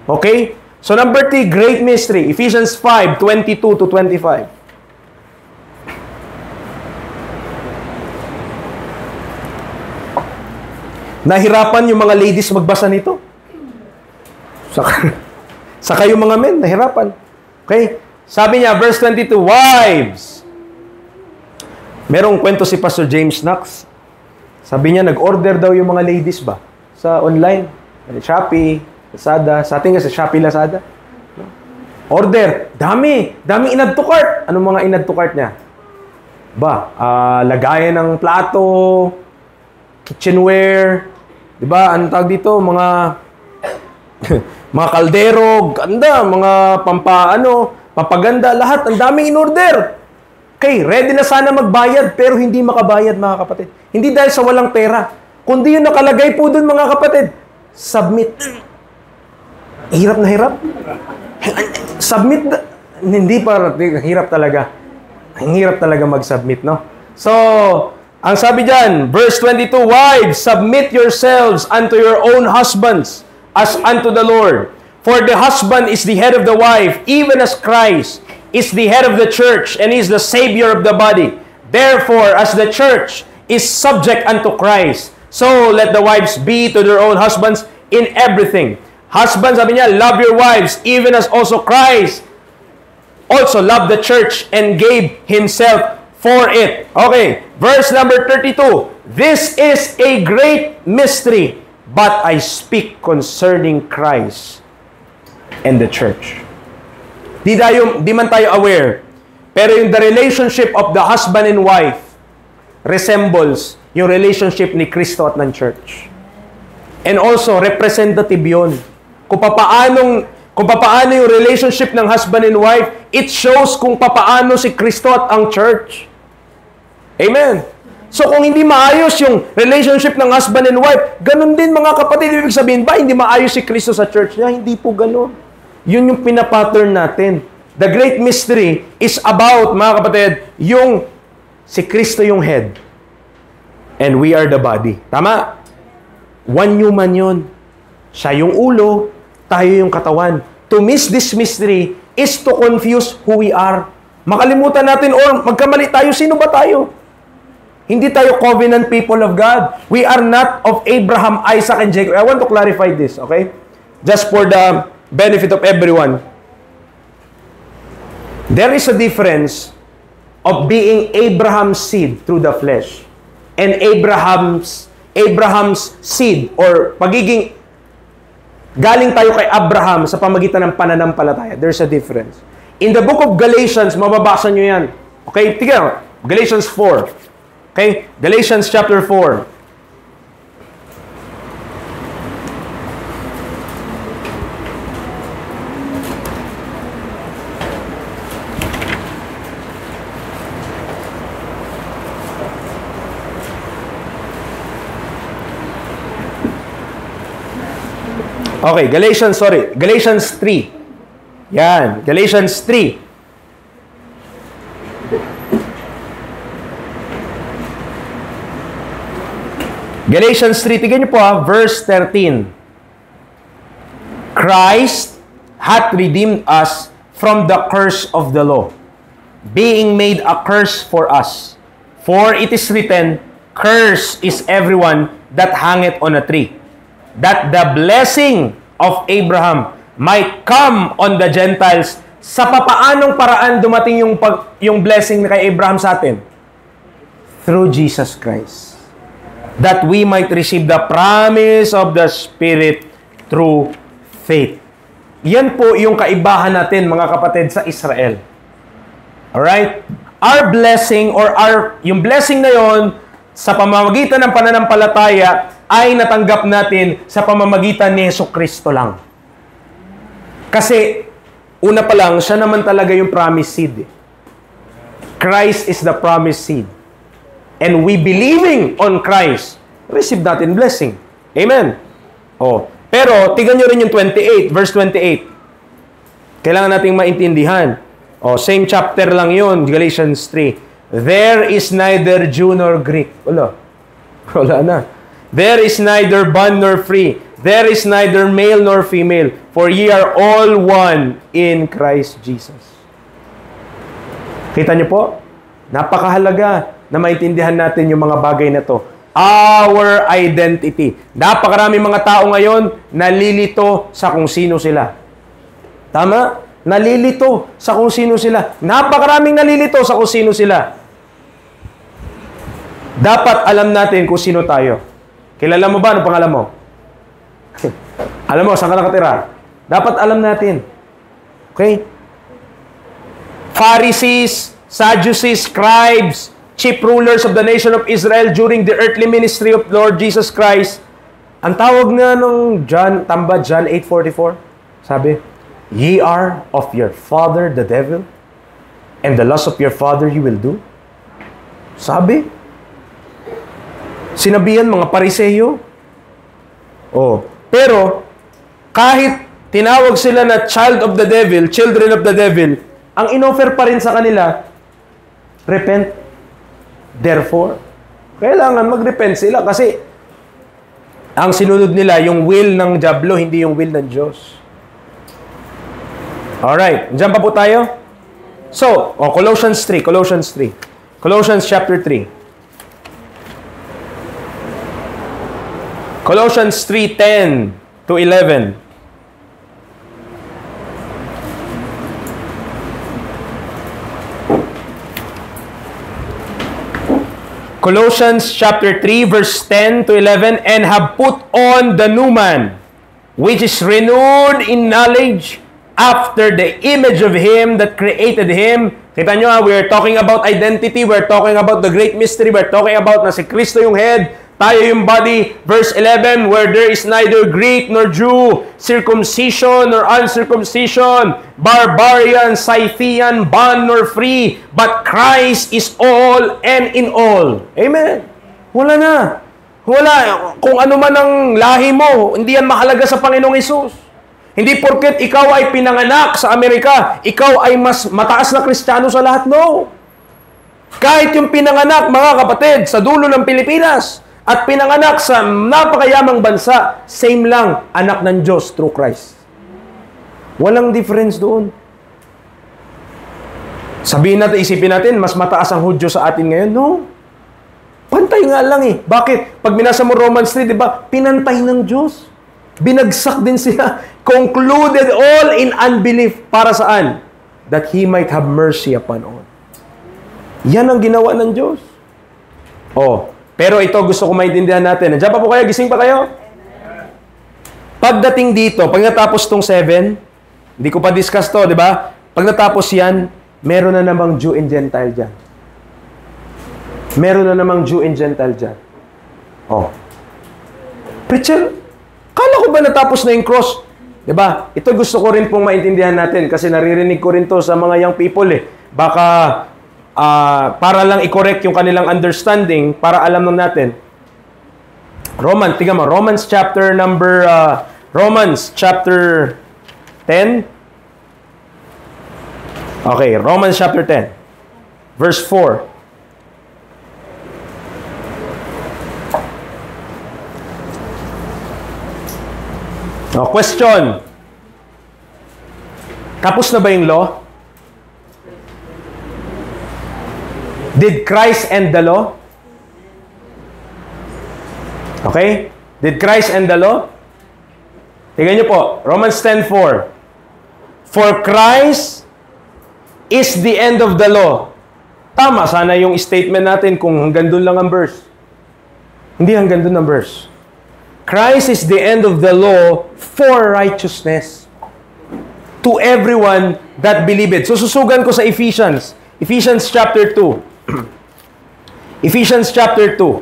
Okay? So number 3, great mystery. Ephesians 5:22 to 25. Nahirapan yung mga ladies magbasa nito. Saka yung mga men, nahirapan. Okay? Sabi niya, verse 22, wives. Merong kwento si Pastor James Knox. Sabi niya, nag-order daw yung mga ladies ba? Sa online. Shopee, Lazada. Sa atin nga sa Shopee, Lazada. Order. Dami inad to cart. Anong mga inad to cart niya? Lagayan ng plato, kitchenware, di ba? Anong tawag dito? Mga mga kaldero, ganda, mga papaganda, lahat. Ang daming in-order. Okay, ready na sana magbayad, pero hindi makabayad, mga kapatid. Hindi dahil sa walang pera, kundi yung nakalagay po dun, mga kapatid. Submit. Hirap na hirap. Submit. Hindi pa, hirap talaga. Ang hirap talaga mag-submit, no? So, ang sabi dyan, verse 22, wives, submit yourselves unto your own husbands as unto the Lord. For the husband is the head of the wife, even as Christ is the head of the church and is the Savior of the body. Therefore, as the church is subject unto Christ, so let the wives be to their own husbands in everything. Husbands, sabi niya, love your wives, even as also Christ also loved the church and gave himself for it. Okay, verse number 32. This is a great mystery, but I speak concerning Christ and the church. Di man tayo aware, pero yung the relationship of the husband and wife resembles yung relationship ni Kristo at ng church. And also, representative yun. Kung papaano yung relationship ng husband and wife, it shows kung papaano si Kristo at ang church. Amen. So kung hindi maayos yung relationship ng husband and wife, ganun din mga kapatid. Ibig sabihin ba, hindi maayos si Kristo sa church niya? Hindi po ganun. Yun yung pinapattern natin. The great mystery is about, mga kapatid, yung si Kristo yung head. And we are the body. Tama? One human yun. Siya yung ulo, tayo yung katawan. To miss this mystery is to confuse who we are. Makalimutan natin or magkamali tayo, sino ba tayo? Hindi tayo covenant people of God. We are not of Abraham, Isaac, and Jacob. I want to clarify this, okay? Just for the benefit of everyone. There is a difference of being Abraham's seed through the flesh and Abraham's seed or pagiging galing tayo kay Abraham sa pamagitan ng pananampalataya. There's a difference. In the book of Galatians, mababasa nyo yan. Okay? Tignan, Galatians 4. Okay? Galatians chapter 4. Okay, Galatians 3. Yan, Galatians 3. Galatians 3, tignan niyo po verse 13. Christ hath redeemed us from the curse of the law, being made a curse for us. For it is written, cursed is everyone that hangeth on a tree, that the blessing of Abraham might come on the Gentiles. Sa papaanong paraan dumating yung blessing kay Abraham sa atin? Through Jesus Christ. That we might receive the promise of the Spirit through faith. Yan po yung kaibahan natin, mga kapatid, sa Israel. Alright? Our blessing or yung blessing na yon sa pamamagitan ng pananampalataya ay natanggap natin sa pamamagitan ni Jesucristo lang. Kasi, una pa lang, siya naman talaga yung promised seed. Christ is the promised seed. And we believing on Christ, receive natin blessing. Amen. Pero, tignan nyo rin yung 28, verse 28. Kailangan nating maintindihan. Same chapter lang yun, Galatians 3. There is neither Jew nor Greek. Wala na. There is neither bond nor free. There is neither male nor female. For ye are all one in Christ Jesus. Kita niyo po? Napakahalaga na maintindihan natin yung mga bagay na to. Our identity. Napakaraming mga tao ngayon nalilito sa kung sino sila. Tama? Nalilito sa kung sino sila. Napakaraming nalilito sa kung sino sila. Dapat alam natin kung sino tayo. Kilala mo ba? Ano pangalan mo? Alam mo, saan ka nakatira? Dapat alam natin. Okay? Pharisees, Sadducees, scribes, chief rulers of the nation of Israel during the earthly ministry of Lord Jesus Christ. Ang tawag nga nung John 8:44, sabi, "Ye are of your father the devil, and the lust of your father you will do." Sabi, sinabihan mga Pariseyo. Oh, pero kahit tinawag sila na child of the devil, children of the devil, ang inoffer pa rin sa kanila, repent. Therefore, kailangan mag-repent sila kasi ang sinunod nila, yung will ng diablo, hindi yung will ng Diyos. Alright, dyan pa po tayo. So, Colossians chapter 3. Colossians 3:10 to 11. Colossians chapter 3 verse 10 to 11, and have put on the new man, which is renewed in knowledge after the image of him that created him. Kita nyo we're talking about identity, we're talking about the great mystery, we're talking about na si Kristo yung head, tayo yung body. Verse 11, where there is neither Greek nor Jew, circumcision nor uncircumcision, barbarian, Scythian, bond nor free, but Christ is all and in all. Amen. Wala na. Wala. Kung ano man ang lahi mo, hindi yan mahalaga sa Panginoong Hesus. Hindi porket ikaw ay pinanganak sa Amerika, ikaw ay mas mataas na Kristiyano sa lahat. No. Kahit yung pinanganak, mga kapatid, sa dulo ng Pilipinas, at pinanganak sa napakayamang bansa, same lang, anak ng Diyos through Christ. Walang difference doon. Sabihin natin, isipin natin, mas mataas ang Hudyo sa atin ngayon. No. Pantay nga lang eh. Bakit? Pag binasa mo Romans 3, di ba? Pinantay ng Diyos. Binagsak din siya. Concluded all in unbelief. Para saan? That He might have mercy upon all. Yan ang ginawa ng Diyos. Oh, pero ito gusto ko maintindihan natin. Nandiyan pa po kayo? Gising pa kayo? Pagdating dito, pag natapos tong 7, hindi ko pa discuss to, di ba? Pag natapos yan, meron na namang Jew and Gentile dyan. Meron na namang Jew and Gentile dyan. Oh. Preacher, kala ko ba natapos na yung cross? Di ba? Ito gusto ko rin pong maintindihan natin kasi naririnig ko rin to sa mga young people eh. Baka para lang i-correct yung kanilang understanding, para alam lang natin. Romans chapter 10. Okay, Romans chapter 10. Verse 4. Question. Tapos na ba yung law? Did Christ end the law? Okay? Did Christ end the law? Tingnan niyo po, Romans 10:4. For Christ is the end of the law. Tama, sana yung statement natin kung hanggang doon lang ang verse. Hindi hanggang doon ang verse. Christ is the end of the law for righteousness to everyone that believeth. So susugan ko sa Ephesians. Ephesians chapter 2. Ephesians chapter 2.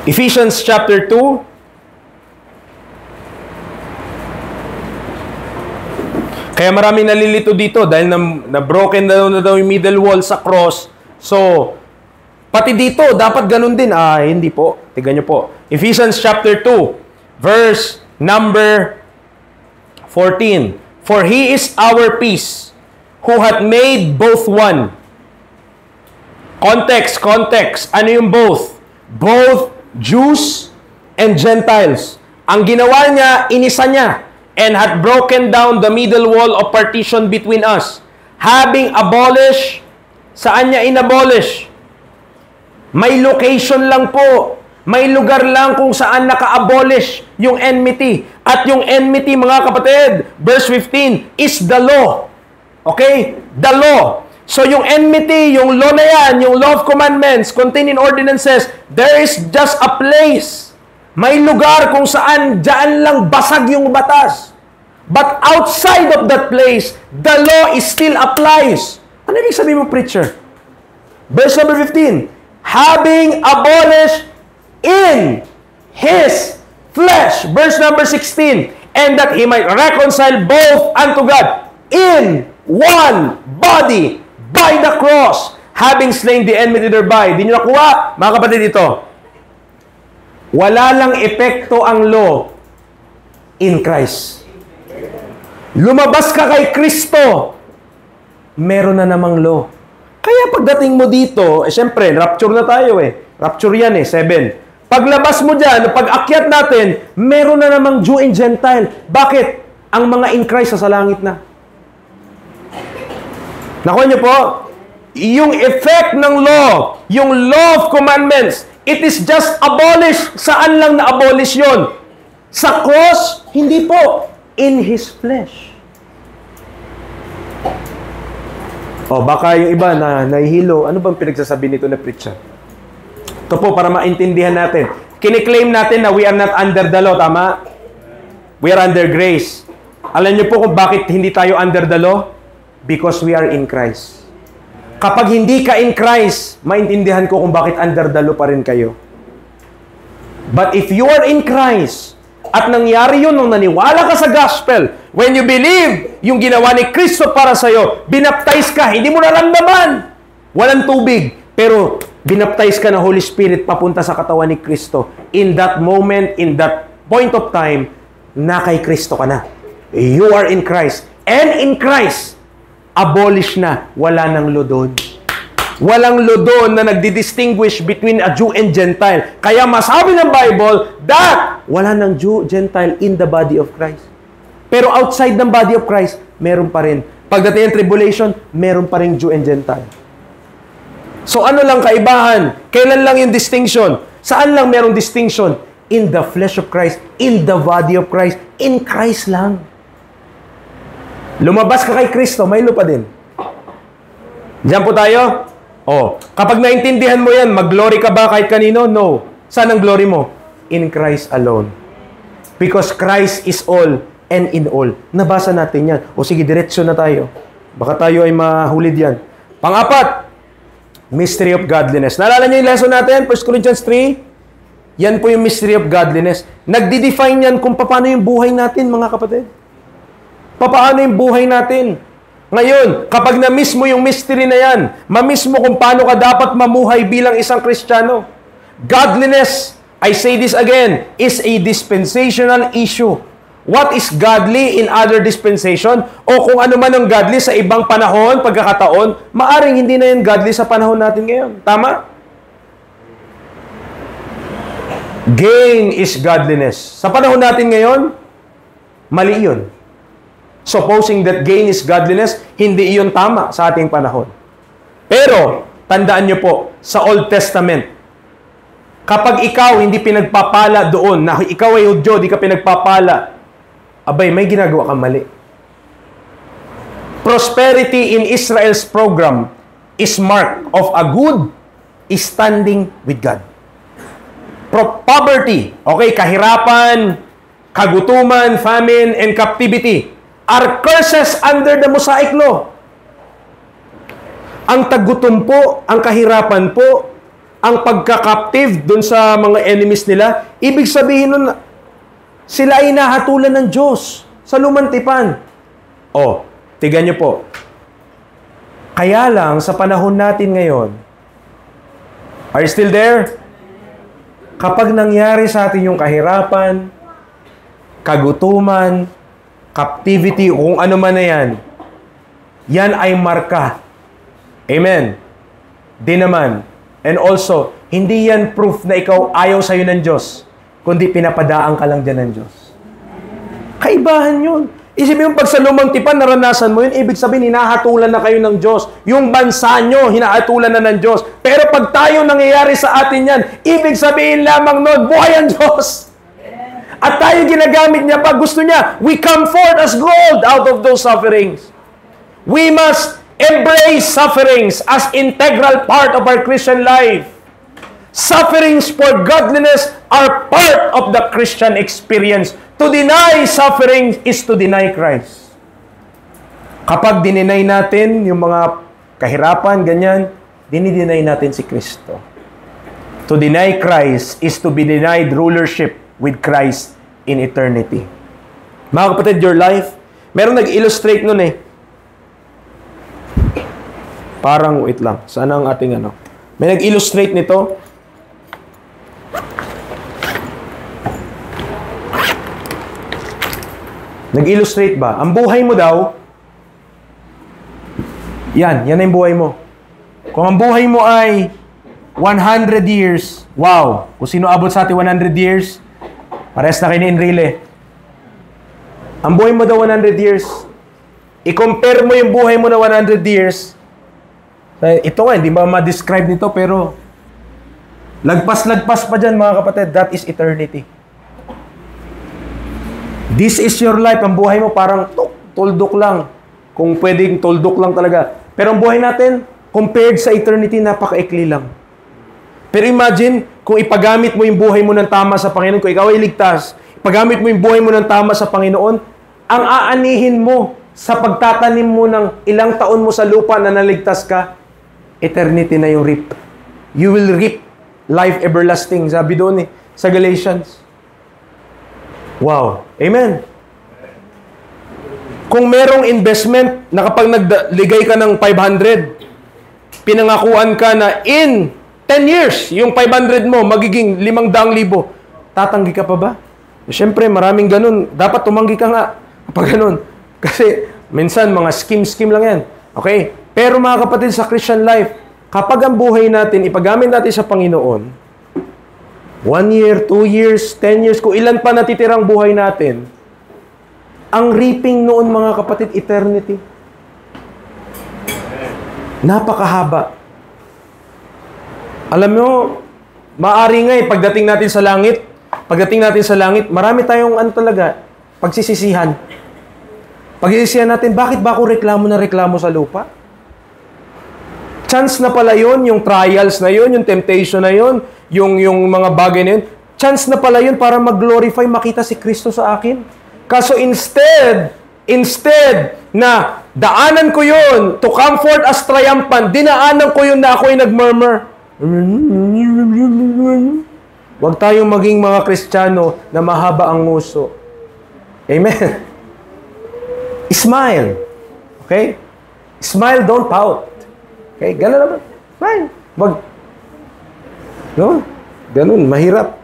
Ephesians chapter 2. Kaya maraming nalilito dito dahil na-broken na daw yung middle wall sa cross. So, pati dito, dapat ganun din. Hindi po. Tignan nyo po. Ephesians chapter 2, verse number 14. For He is our peace, who hath made both one. Context. Ano yung both? Both Jews and Gentiles. Ang ginawa niya, inisa niya, and hath broken down the middle wall of partition between us, having abolished, saan niya inabolish? May location lang po. May lugar lang kung saan naka-abolish yung enmity. At yung enmity, mga kapatid, verse 15, is the law. Okay? The law. So yung enmity, yung law na yan, yung law of commandments, contained in ordinances, there is just a place. May lugar kung saan dyan lang basag yung batas. But outside of that place, the law is still applies. Ano ibig sabihin mo, preacher? Verse number 15, having abolished in His flesh. Verse number 16, and that He might reconcile both unto God in one body by the cross, having slain the enmity thereby. Di nyo nakuha, mga kapatid, ito. Wala lang epekto ang law in Christ. Lumabas ka kay Kristo, meron na namang law. Kaya pagdating mo dito, syempre, rapture na tayo Rapture yan 7. Paglabas mo dyan, pag-akyat natin, meron na namang Jew and Gentile. Bakit? Ang mga in Christ sa langit na. Nakuha niyo po? Yung effect ng law, yung law of commandments, it is just abolished. Saan lang na-abolish yon? Sa cross? Hindi po. In His flesh. O, baka yung iba na nahihilo, ano bang pinagsasabi nito na preacher? Ito po, para maintindihan natin. Kiniklaim natin na we are not under the law, tama? We are under grace. Alam niyo po kung bakit hindi tayo under the law? Because we are in Christ. Kapag hindi ka in Christ, maintindihan ko kung bakit under the law pa rin kayo. But if you are in Christ, at nangyari yun nung naniwala ka sa gospel, when you believe yung ginawa ni Kristo para sa'yo, binaptize ka, hindi mo naramdaman. Walang tubig, pero binaptize ka ng Holy Spirit papunta sa katawan ni Kristo. In that moment, in that point of time, na kay Kristo ka na. You are in Christ. And in Christ, abolish na. Wala nang law doon. Walang law doon na nagdi-distinguish between a Jew and Gentile. Kaya masabi ng Bible that wala nang Jew, Gentile in the body of Christ. Pero outside ng body of Christ, meron pa rin. Pagdating ng tribulation, meron pa rin Jew and Gentile. So ano lang kaibahan? Kailan lang yung distinction? Saan lang merong distinction? In the flesh of Christ, in the body of Christ, in Christ lang. Lumabas ka kay Kristo, may lupa din. Diyan po tayo? Kapag naintindihan mo yan, mag-glory ka ba kahit kanino? No. Saan ang glory mo? In Christ alone. Because Christ is all and in all. Nabasa natin yan. Sige, diretsyo na tayo. Baka tayo ay mahulid yan. Pang-apat, mystery of godliness. Naalala niyo yung lesson natin? 1 Corinthians 3? Yan po yung mystery of godliness. Nagdi-define yan kung paano yung buhay natin, mga kapatid. Paano yung buhay natin? Ngayon, kapag na-miss mo yung mystery na yan, ma-miss mo kung paano ka dapat mamuhay bilang isang Kristiyano. Godliness, I say this again, is a dispensational issue. What is godly in other dispensation? O kung ano man ang godly sa ibang panahon, pagkakataon, maaring hindi na yan godly sa panahon natin ngayon. Tama? Gain is godliness. Sa panahon natin ngayon, mali yun. Supposing that gain is godliness, hindi iyon tama sa ating panahon. Pero, tandaan nyo po, sa Old Testament, kapag ikaw hindi pinagpapala doon, na ikaw ay Hudyo, di ka pinagpapala, abay, may ginagawa kang mali. Prosperity in Israel's program is mark of a good standing with God. Poverty, okay, kahirapan, kagutuman, famine, and captivity are curses under the Mosaic law. Ang tagutom po, ang kahirapan po, ang pagka-captive dun sa mga enemies nila, ibig sabihin nun, sila ay nahatulan ng Diyos sa lumantipan. Tigan nyo po. Kaya lang, sa panahon natin ngayon, are you still there? Kapag nangyari sa atin yung kahirapan, kagutuman, captivity, kung ano man na yan ay marka. Amen. Di naman. And also, hindi yan proof na ikaw ayaw sa'yo ng Diyos, kundi pinapadaan ka lang dyan ng Diyos. Kaibahan yun. Isipin mo, pag sa lumang tipan, naranasan mo yun, ibig sabihin, hinahatulan na kayo ng Diyos. Yung bansa nyo, hinahatulan na ng Diyos. Pero pag tayo nangyayari sa atin yan, ibig sabihin lamang nun, buhay ang Diyos. At tayo ginagamit niya pag gusto niya. We come forth as gold out of those sufferings. We must embrace sufferings as integral part of our Christian life. Sufferings for godliness are part of the Christian experience. To deny suffering is to deny Christ. Kapag dininay natin yung mga kahirapan, ganyan, dinideny natin si Kristo. To deny Christ is to be denied rulership with Christ in eternity. Mga kapatid, your life, merong nag-illustrate nun eh. Parang, wait lang, sana ang ating ano. May nag-illustrate nito. Nag-illustrate ba? Ang buhay mo daw, yan na yung buhay mo. Kung ang buhay mo ay 100 years, wow! Kung sino abot sa atin 100 years, pares na kayo ni Enrile. Ang buhay mo daw 100 years. I-compare mo yung buhay mo na 100 years. Ito nga, hindi ba ma-describe nito, pero lagpas-lagpas pa dyan, mga kapatid. That is eternity. This is your life. Ang buhay mo parang tuldok lang. Kung pwedeng tuldok lang talaga. Pero ang buhay natin, compared sa eternity, napaka-ikli lang. Pero imagine, kung ipagamit mo yung buhay mo ng tama sa Panginoon, kung ikaw ay ligtas, ipagamit mo yung buhay mo ng tama sa Panginoon, ang aanihin mo sa pagtatanim mo ng ilang taon mo sa lupa na naligtas ka, eternity na yung reap. You will reap life everlasting. Sabi doon sa Galatians. Wow. Amen. Kung merong investment na kapag nagligay ka ng 500, pinangakuan ka na in 10 years, yung 500 mo magiging 500,000, tatanggi ka pa ba? Siyempre, maraming ganun. Dapat tumanggi ka nga kapag ganun. Kasi minsan, mga scheme lang yan. Okay? Pero mga kapatid, sa Christian life, kapag ang buhay natin, ipagamit natin sa Panginoon, 1 year, 2 years, 10 years, kung ilan pa natitirang buhay natin, ang reaping noon, mga kapatid, eternity. Napakahaba. Alam mo, maari nga pagdating natin sa langit, marami tayong pagsisisihan. Pagsisisihan natin, bakit ba ako reklamo sa lupa? Chance na pala yun, yung trials na yun, yung temptation na yun, yung mga bagay na yun, chance na pala yun para mag-glorify, makita si Kristo sa akin. Kaso instead na daanan ko yun to come forth as triumphant, dinaanan ko yun na ako'y nag-murmur. Huwag tayong maging mga Kristiyano na mahaba ang nguso. Amen. Smile. Okay? Smile, don't pout. Okay? Ganun naman. Smile. No? Ganun, mahirap.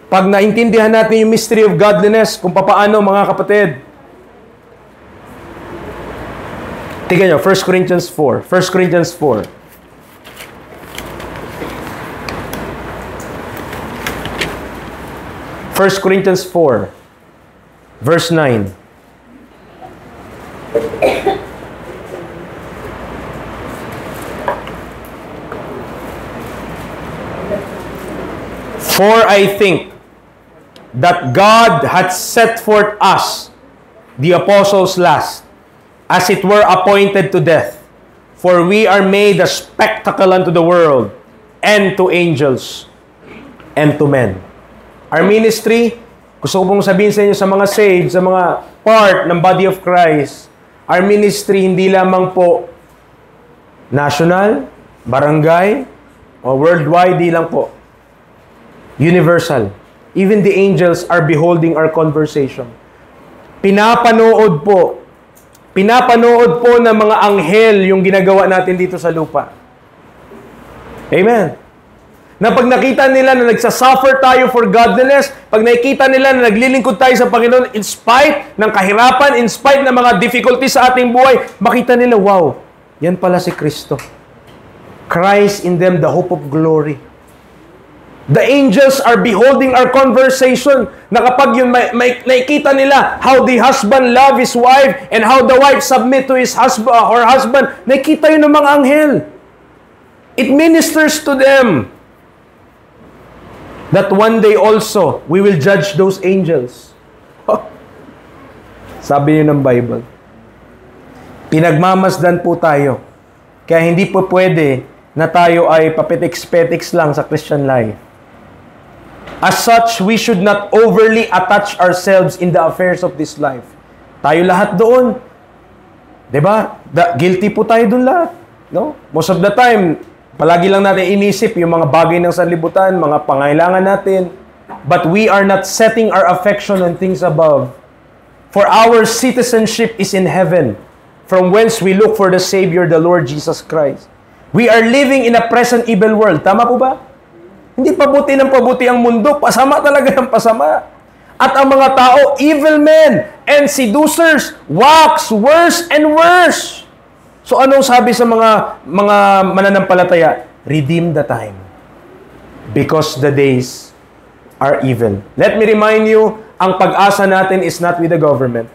Pag naintindihan natin yung mystery of godliness, kung paano, mga kapatid. Tingnan nyo, 1 Corinthians 4. 1 Corinthians 4. First Corinthians 4, verse 9. For I think that God hath set forth us, the apostles last, as it were appointed to death. For we are made a spectacle unto the world, and to angels, and to men. Our ministry, gusto ko pong sabihin sa inyo sa mga saved, sa mga part ng body of Christ, our ministry hindi lamang po national, barangay, o worldwide, di lang po. Universal. Even the angels are beholding our conversation. Pinapanood po ng mga anghel yung ginagawa natin dito sa lupa. Amen. Na pag nakita nila na nagsasuffer tayo for godliness, pag nakikita nila na naglilingkod tayo sa Panginoon in spite ng kahirapan, in spite ng mga difficulties sa ating buhay, makita nila, wow, yan pala si Kristo. Christ in them, the hope of glory. The angels are beholding our conversation. Na kapag yun, may nakikita nila how the husband love his wife and how the wife submit to his husband or husband, nakikita yun ng mga anghel. It ministers to them that one day also we will judge those angels. Sabi niyo ng Bible. Pinagmamasdan po tayo. Kaya hindi po pwede na tayo ay papetiks-petiks lang sa Christian life. As such, we should not overly attach ourselves in the affairs of this life. Tayo lahat doon. Diba? Guilty po tayo doon lahat. No? Most of the time, palagi lang natin inisip yung mga bagay ng sanlibutan, mga pangailangan natin. But we are not setting our affection on things above. For our citizenship is in heaven, from whence we look for the Savior, the Lord Jesus Christ. We are living in a present evil world. Tama po ba? Hindi pabuti ng pabuti ang mundo. Pasama talaga ng pasama. At ang mga tao, evil men and seducers, wax worse and worse. So anong sabi sa mga mananampalataya? Redeem the time, because the days are evil. Let me remind you, ang pag-asa natin is not with the government.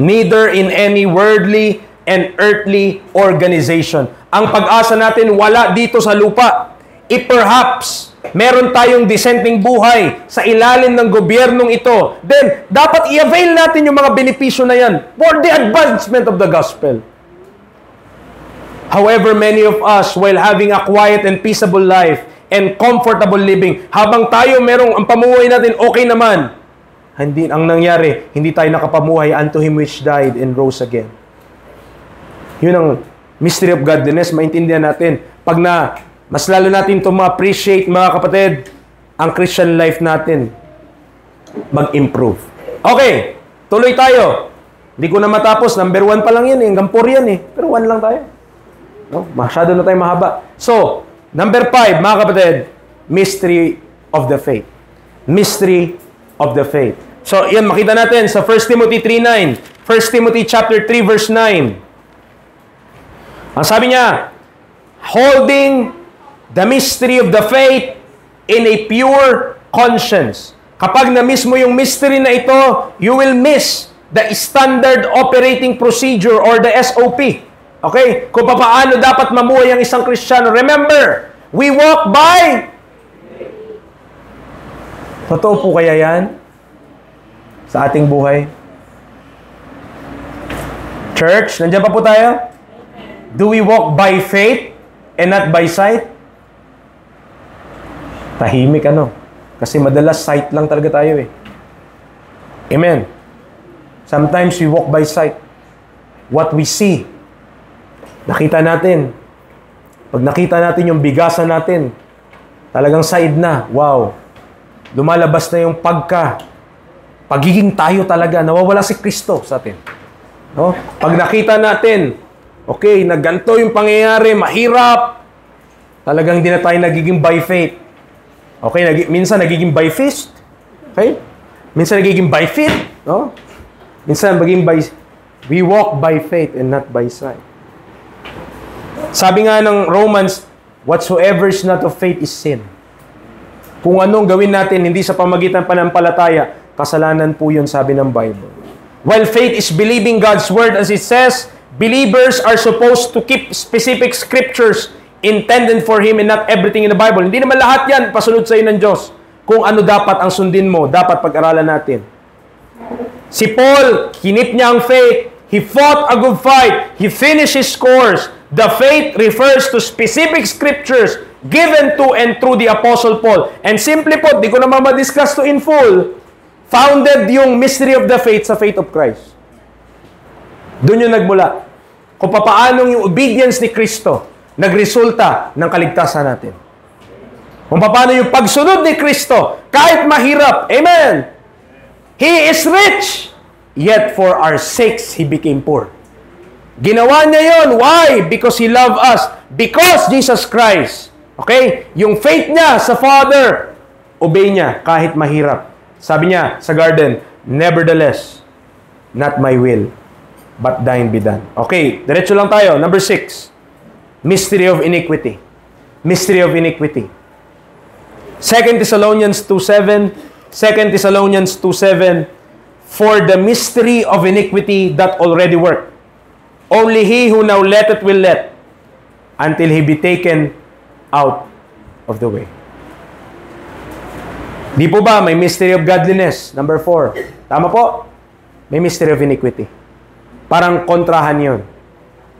Neither in any worldly and earthly organization. Ang pag-asa natin wala dito sa lupa. If perhaps meron tayong dissenting buhay sa ilalim ng gobyernong ito, then dapat i-avail natin yung mga benepisyo na yan for the advancement of the gospel. However, many of us, while having a quiet and peaceable life and comfortable living, habang tayo merong ang pamuhay natin okay naman, ang nangyari, hindi tayo nakapamuhay unto Him which died and rose again. Yun ang mystery of godliness, maintindihan natin. Pag mas lalo natin ito ma-appreciate, mga kapatid, ang Christian life natin mag-improve. Okay, tuloy tayo. Hindi ko na matapos. Number 1 pa lang yan. Hanggang 4 yan eh. Pero 1 lang tayo. No? Masyado na tayo mahaba. So, number 5, mga kapatid, mystery of the faith. Mystery of the faith. So, yan, makita natin sa 1 Timothy 3:9. 1 Timothy chapter 3, verse 9. Ang sabi niya, holding the mystery of the faith in a pure conscience. Kapag na-miss mo yung mystery na ito, you will miss the standard operating procedure or the SOP. Okay? Kung paano dapat mamuhay ang isang Kristiyano. Remember, we walk by... Totoo po kaya yan? Sa ating buhay? Church, nandiyan pa po tayo? Do we walk by faith and not by sight? Tahimik kasi madalas sight lang talaga tayo eh. Amen. Sometimes we walk by sight. What we see. Nakita natin. Pag nakita natin yung bigasan natin, talagang side na. Wow. Lumalabas na yung pagiging tayo talaga. Nawawala si Kristo sa atin. No? Pag nakita natin, okay, nagganto yung pangyayari, mahirap. Talagang hindi na tayo nagiging by faith. Okay, minsan nagiging by fist. Okay? Minsan nagiging by feet. No? Minsan nagiging by... We walk by faith and not by sight. Sabi nga ng Romans, whatsoever is not of faith is sin. Kung anong gawin natin, hindi sa pamagitan panampalataya, kasalanan po yun, sabi ng Bible. While faith is believing God's word as it says, believers are supposed to keep specific scriptures intended for Him and not everything in the Bible. Hindi naman lahat yan pasunod sa iyo ng Diyos. Kung ano dapat ang sundin mo, dapat pag-aralan natin. Si Paul, kinip niya ang faith. He fought a good fight. He finished his course. The faith refers to specific scriptures given to and through the Apostle Paul. And simply put, di ko naman ma-discuss to in full, founded yung mystery of the faith sa faith of Christ. Doon yung nagmula. Kung papaanong yung obedience ni Kristo nagresulta ng kaligtasan natin. Kung paano yung pagsunod ni Kristo, kahit mahirap, amen! He is rich, yet for our sakes, He became poor. Ginawa niya yon. Why? Because He loved us. Because Jesus Christ. Okay? Yung faith niya sa Father, obey niya kahit mahirap. Sabi niya sa garden, nevertheless, not my will, but thine be done. Okay, diretso lang tayo. Number 6. Mystery of iniquity. Mystery of iniquity. 2 Thessalonians 2:7, 2 Thessalonians 2:7, for the mystery of iniquity that already worked. Only he who now letteth will let, until he be taken out of the way. Di po ba may mystery of godliness? Number 4. Tama po? May mystery of iniquity. Parang kontrahan yun.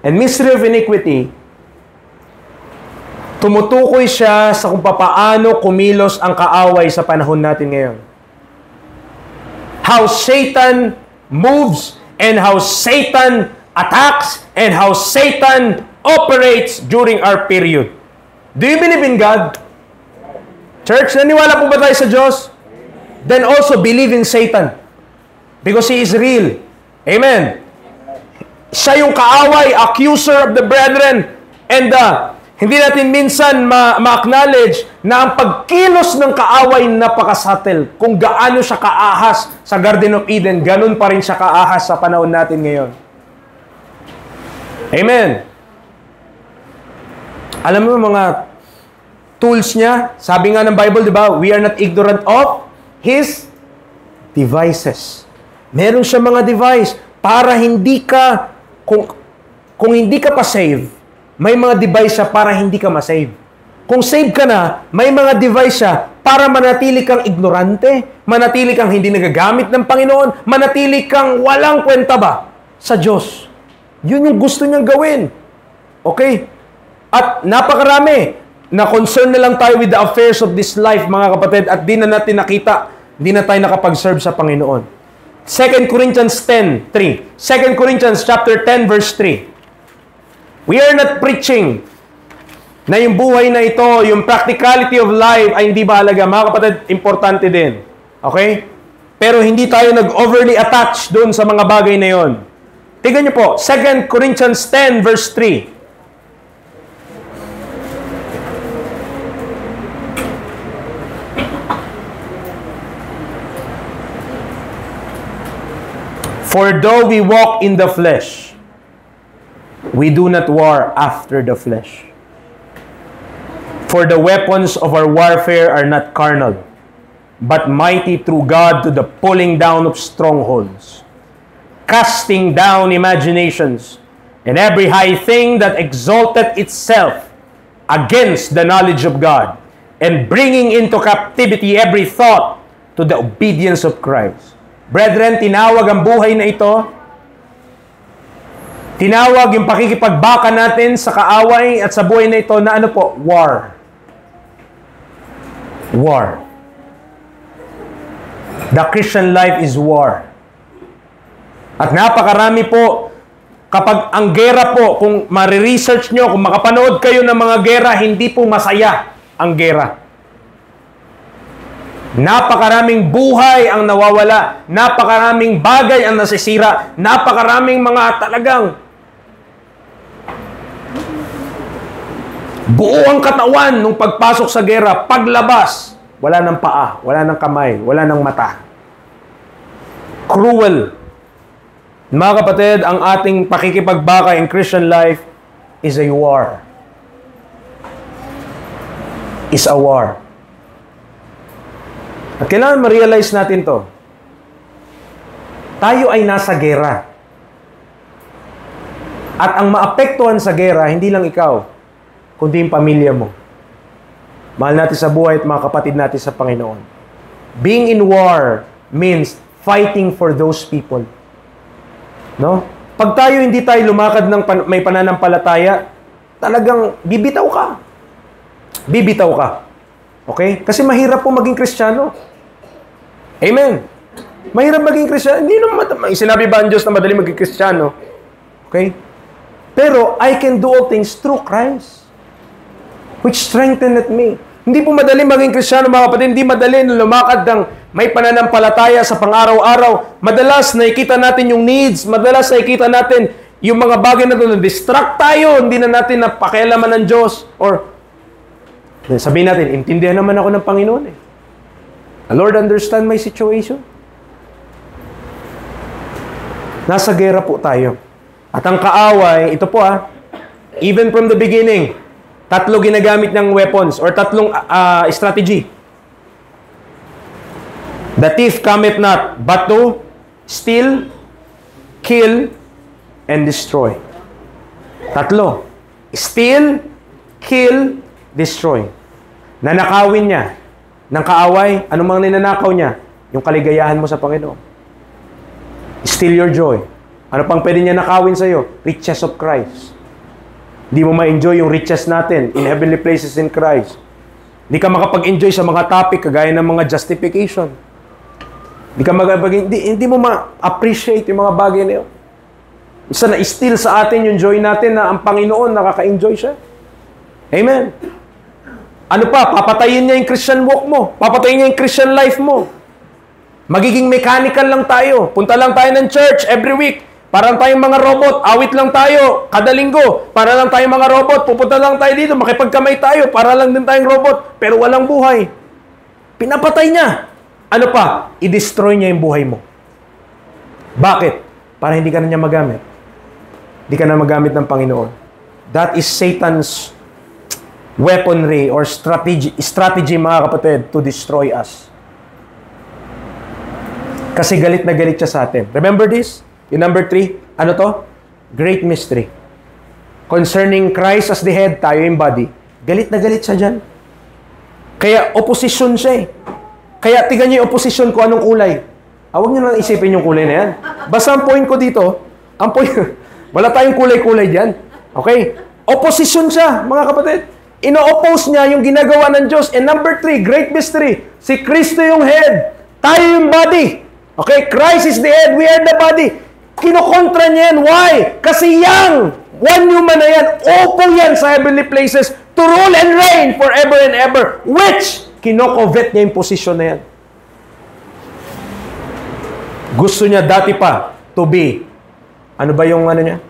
And mystery of iniquity, tumutukoy siya sa kung papaano kumilos ang kaaway sa panahon natin ngayon. How Satan moves and how Satan attacks and how Satan operates during our period. Do you believe in God? Church, naniwala po ba tayo sa Diyos? Then also believe in Satan. Because he is real. Amen. Siya yung kaaway, accuser of the brethren. And hindi natin minsan ma-acknowledge na ang pagkilos ng kaaway napakasatel. Kung gaano siya kaahas sa Garden of Eden, ganun pa rin siya kaahas sa panahon natin ngayon. Amen. Alam mo mga tools niya, sabi nga ng Bible, di ba? We are not ignorant of His devices. Meron siya mga device para hindi ka, kung hindi ka pa save, may mga device siya para hindi ka ma-save. Kung save ka na, may mga device siya para manatili kang ignorante, manatili kang hindi nagagamit ng Panginoon, manatili kang walang kwenta ba sa Diyos. Yun yung gusto niyang gawin. Okay? At napakarami na concern na lang tayo with the affairs of this life, mga kapatid, at di na natin nakita, di na tayo nakapag-serve sa Panginoon. 2 Corinthians 10:3. 2 Corinthians chapter 10 verse 3. We are not preaching na yung buhay na ito, yung practicality of life ay hindi bahalaga. Mga kapatid, importante din. Okay? Pero hindi tayo nag-overly attach doon sa mga bagay na yon. Tingnan niyo po, 2 Corinthians 10 verse 3. For though we walk in the flesh, we do not war after the flesh. For the weapons of our warfare are not carnal, but mighty through God to the pulling down of strongholds, casting down imaginations, and every high thing that exalteth itself against the knowledge of God, and bringing into captivity every thought to the obedience of Christ. Brethren, tinawag ang buhay na ito, tinawag yung pakikipagbaka natin sa kaaway at sa buhay na ito na ano po? War. War. The Christian life is war. At napakarami po, kapag ang gera po, kung mariresearch nyo, kung makapanood kayo ng mga gera, hindi po masaya ang gera. Napakaraming buhay ang nawawala. Napakaraming bagay ang nasisira. Napakaraming mga talagang buo ang katawan nung pagpasok sa gera. Paglabas, wala ng paa, wala ng kamay, wala ng mata. Cruel. Mga kapatid, ang ating pakikipagbaka in Christian life is a war. Is a war. At kailangan ma-realize natin to. Tayo ay nasa gera. At ang maapektuhan sa gera, hindi lang ikaw, kundi yung pamilya mo. Mahal natin sa buhay at mga kapatid natin sa Panginoon. Being in war means fighting for those people. No? Pag tayo hindi tayo lumakad ng may pananampalataya, talagang bibitaw ka. Bibitaw ka. Okay? Kasi mahirap po maging Kristiyano. Amen. Mahirap maging Kristiyano. Hindi naman, sinabi ba ang Diyos na madali maging Kristiyano? Okay? Pero, I can do all things through Christ, which strengtheneth me. Hindi po madali maging Kristiyano, mga kapatid. Hindi madali na lumakad ng may pananampalataya sa pang-araw-araw. Madalas, nakikita natin yung needs. Madalas, nakikita natin yung mga bagay na doon. Distract tayo. Hindi na natin napakialaman ng Diyos. Or, sabihin natin, intindihan naman ako ng Panginoon eh. Lord, understand my situation. Nasa gera po tayo. At ang kaaway, ito po even from the beginning, tatlo ginagamit ng weapons or tatlong strategy. The thief cometh not, but to steal, kill, and destroy. Tatlo. Steal, kill, destroy. Nanakawin niya ng kaaway. Ano mang ninanakaw niya? Yung kaligayahan mo sa Panginoon. Steal your joy. Ano pang pwede niya nakawin sa'yo? Riches of Christ. Hindi mo ma-enjoy yung riches natin in heavenly places in Christ. Hindi ka makapag-enjoy sa mga topic kagaya ng mga justification. Hindi mo ma-appreciate yung mga bagay na yun. Isa na steal sa atin yung joy natin na ang Panginoon nakaka-enjoy siya. Amen. Ano pa? Papatayin niya yung Christian walk mo. Papatayin niya yung Christian life mo. Magiging mechanical lang tayo. Punta lang tayo ng church every week. Parang tayong mga robot. Awit lang tayo. Kada linggo. Para lang tayong mga robot. Pupunta lang tayo dito. Makipagkamay tayo. Para lang din tayong robot. Pero walang buhay. Pinapatay niya. Ano pa? I-destroy niya yung buhay mo. Bakit? Para hindi ka na niya magamit. Hindi ka na magamit ng Panginoon. That is Satan's weaponry or strategy mga kapatid to destroy us. Kasi galit na galit siya sa atin. Remember this? Yung number 3, ano to? Great mystery. Concerning Christ as the head, tayo yung body. Galit na galit siya dyan. Kaya opposition siya eh. Kaya tignan niyo yung opposition ko anong kulay. Huwag niyo lang isipin yung kulay na yan. Basta ang point ko dito, wala tayong kulay-kulay dyan. Okay? Opposition siya, mga kapatid. Ino-oppose niya yung ginagawa ng Diyos. And number 3, great mystery. Si Kristo yung head. Tayo yung body. Okay? Christ is the head. We are the body. Kinokontra niya yan. Why? Kasi yang one human na yan, opo yan sa heavenly places to rule and reign forever and ever. Which, kinokovet niya yung position na yan. Gusto niya dati pa to be, ano ba yung ano niya?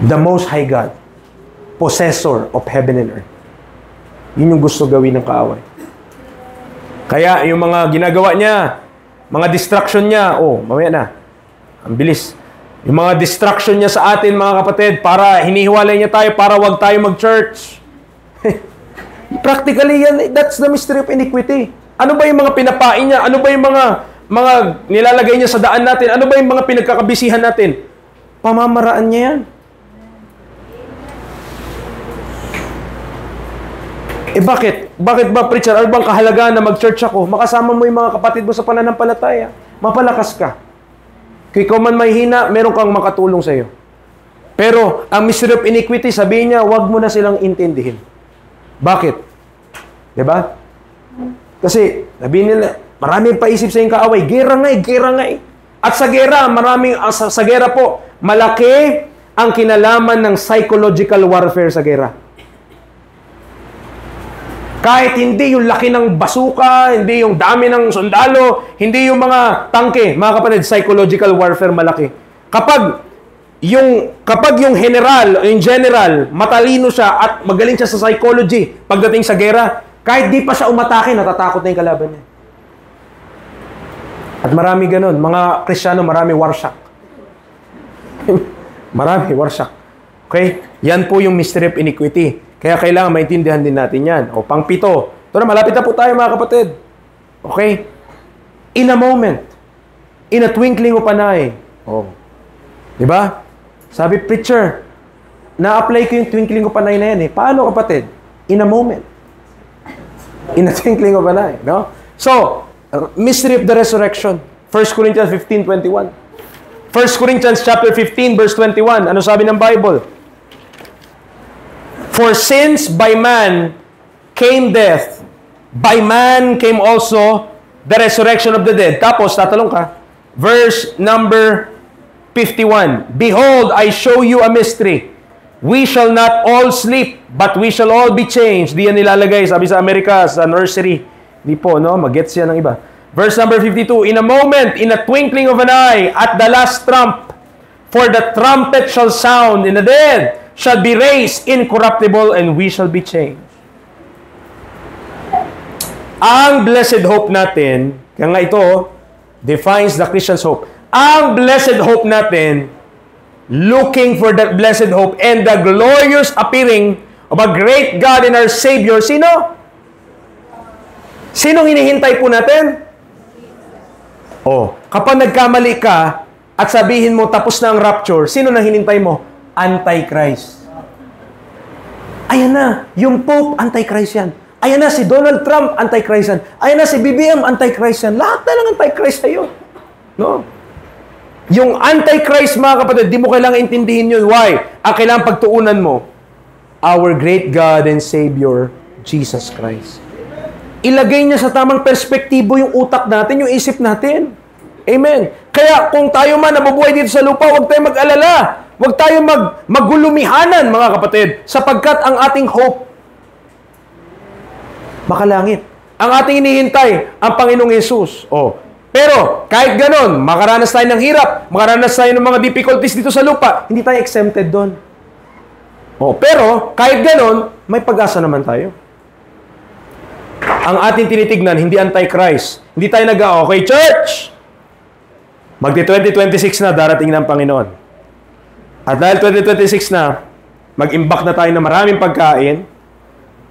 The Most High God. Possessor of heaven and earth. Yun yung gusto gawin ng kaaway. Kaya yung mga ginagawa niya, mga distraction niya, mamaya na. Ang bilis. Yung mga distraction niya sa atin, mga kapatid, para hinihiwalay niya tayo, para wag tayo mag-church. Practically, yan, that's the mystery of iniquity. Ano ba yung mga pinapain niya? Ano ba yung mga nilalagay niya sa daan natin? Ano ba yung mga pinagkakabisihan natin? Pamamaraan niya yan. Bakit? Bakit ba, preacher? Ano bang kahalagaan na mag-church ako? Makasama mo yung mga kapatid mo sa pananampalataya. Mapalakas ka. Kung ikaw man may hina, meron kang makatulong sa iyo. Pero, ang mystery of iniquity, sabihin niya, wag mo na silang intindihin. Bakit? Diba? Kasi, sabihin nila, maraming paisip sa yung kaaway. Gera nga eh. At sa gera, sa gera po, malaki ang kinalaman ng psychological warfare sa gera. Kahit hindi yung laki ng basuka, hindi yung dami ng sundalo, hindi yung mga tangke, mga kapatid, psychological warfare malaki. Kapag yung general, matalino siya at magaling siya sa psychology pagdating sa gera, kahit di pa siya umatake, natatakot na yung kalaban niya. At marami ganun. Mga Kristiyano, marami warsyak. Marami warsyak. Okay? Yan po yung mystery of iniquity. Kaya kailangan maintindihan din natin yan. Pang-pito. Ito na, malapit na po tayo mga kapatid. Okay? In a moment. In a twinkling of an eye. Diba? Sabi, preacher, na-apply ko yung twinkling of an eye na yan eh. Paano kapatid? In a moment. In a twinkling of an eye. No? So, mystery of the resurrection. 1 Corinthians 15:21. 1 Corinthians chapter 15 verse 21. Ano sabi ng Bible? For since by man came death, by man came also the resurrection of the dead. Tapos, tatalong ka. Verse number 51. Behold, I show you a mystery. We shall not all sleep, but we shall all be changed. Di yan nilalagay, sabi sa Amerika, sa nursery. Di po, no? Mag-gets yan ng iba. Verse number 52. In a moment, in a twinkling of an eye, at the last trump, for the trumpet shall sound, in the dead shall be raised incorruptible, and we shall be changed. Ang blessed hope natin, kaya nga ito, defines the Christian's hope. Ang blessed hope natin, looking for that blessed hope and the glorious appearing of a great God and our Savior, sino? Sinong hinihintay po natin? Kapag nagkamali ka at sabihin mo tapos na ang rapture, sino na hinintay mo? Antichrist. Ayan na, yung Pope, Antichrist yan. Ayan na, si Donald Trump, Antichrist yan. Ayan na, si BBM, Antichrist yan. Lahat na lang Antichrist sa'yo. No? Yung Antichrist, mga kapatid, di mo kailangan intindihin yun. Why? Ang kailangan pagtuunan mo, our great God and Savior, Jesus Christ. Ilagay niya sa tamang perspektibo yung utak natin, yung isip natin. Amen. Kaya kung tayo man nabubuhay dito sa lupa, huwag tayo mag-alala. Huwag tayo magulumihanan, mga kapatid, sapagkat ang ating hope, makalangit. Ang ating inihintay, ang Panginoong Yesus. Pero, kahit ganon, makaranas tayo ng hirap, makaranas tayo ng mga difficulties dito sa lupa, hindi tayo exempted doon. Pero, kahit ganon, may pag-asa naman tayo. Ang ating tinitignan, hindi Antichrist. Hindi tayo okay, church! Magti-2026 na, darating ng Panginoon. At dahil 2026 na, mag-imbak na tayo ng maraming pagkain.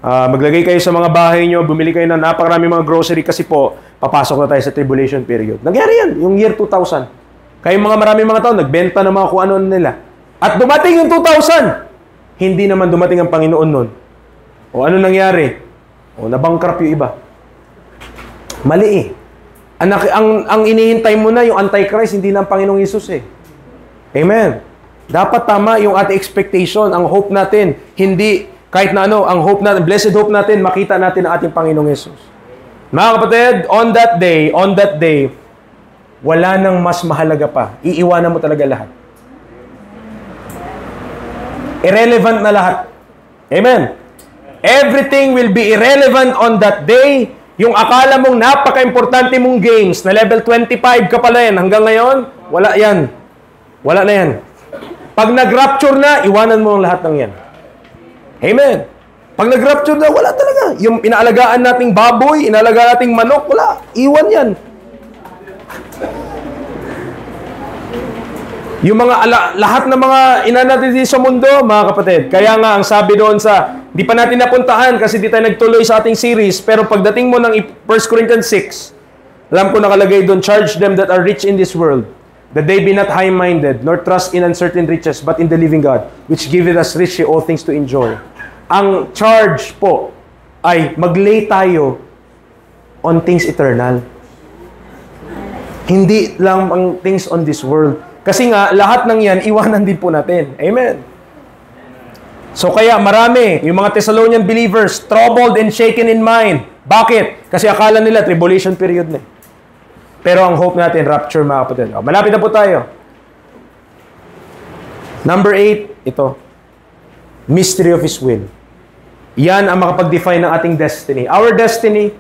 Maglagay kayo sa mga bahay nyo, bumili kayo ng napakaraming mga grocery kasi po, papasok na tayo sa tribulation period. Nangyari yan, yung year 2000. Kayong maraming mga tao, nagbenta ng mga kung ano nila. At dumating yung 2000, hindi naman dumating ang Panginoon nun. Ano nangyari? Nabankrupt yung iba. Mali Ang inihintay mo na yung Antichrist, hindi na ang Panginoong Yesus Amen. Dapat tama yung ating expectation, ang hope natin, hindi kahit na ang hope natin, blessed hope natin, makita natin ang ating Panginoong Yesus. Mga kapatid, on that day, wala nang mas mahalaga pa. Iiwanan mo talaga lahat. Irrelevant na lahat. Amen. Everything will be irrelevant on that day. Yung akala mong napaka-importante mong games, na level 25 ka pala yan, hanggang ngayon, wala yan. Wala na yan. Pag nag-rapture na, iwanan mo ang lahat ng yan. Amen. Pag nag-rapture na, wala talaga. Yung inaalagaan nating baboy, inaalagaan nating manok, wala. Iwan yan. Yung mga lahat ng mga natin sa mundo, mga kapatid. Kaya nga, ang sabi doon di pa natin napuntahan kasi di tayo nagtuloy sa ating series, pero pagdating mo ng 1 Corinthians 6, alam ko nakalagay doon, charge them that are rich in this world, that they be not high-minded, nor trust in uncertain riches, but in the living God, which giveth us richly all things to enjoy. Ang charge po ay maglay tayo on things eternal. Hindi lang ang things on this world. Kasi nga, lahat ng yan, iwanan din po natin. Amen. So kaya marami, yung mga Thessalonian believers, troubled and shaken in mind. Bakit? Kasi akala nila, tribulation period na. Pero ang hope natin, rapture, mga kapatid. Malapit na po tayo. Number 8, ito. Mystery of His will. Yan ang makapag-define ng ating destiny. Our destiny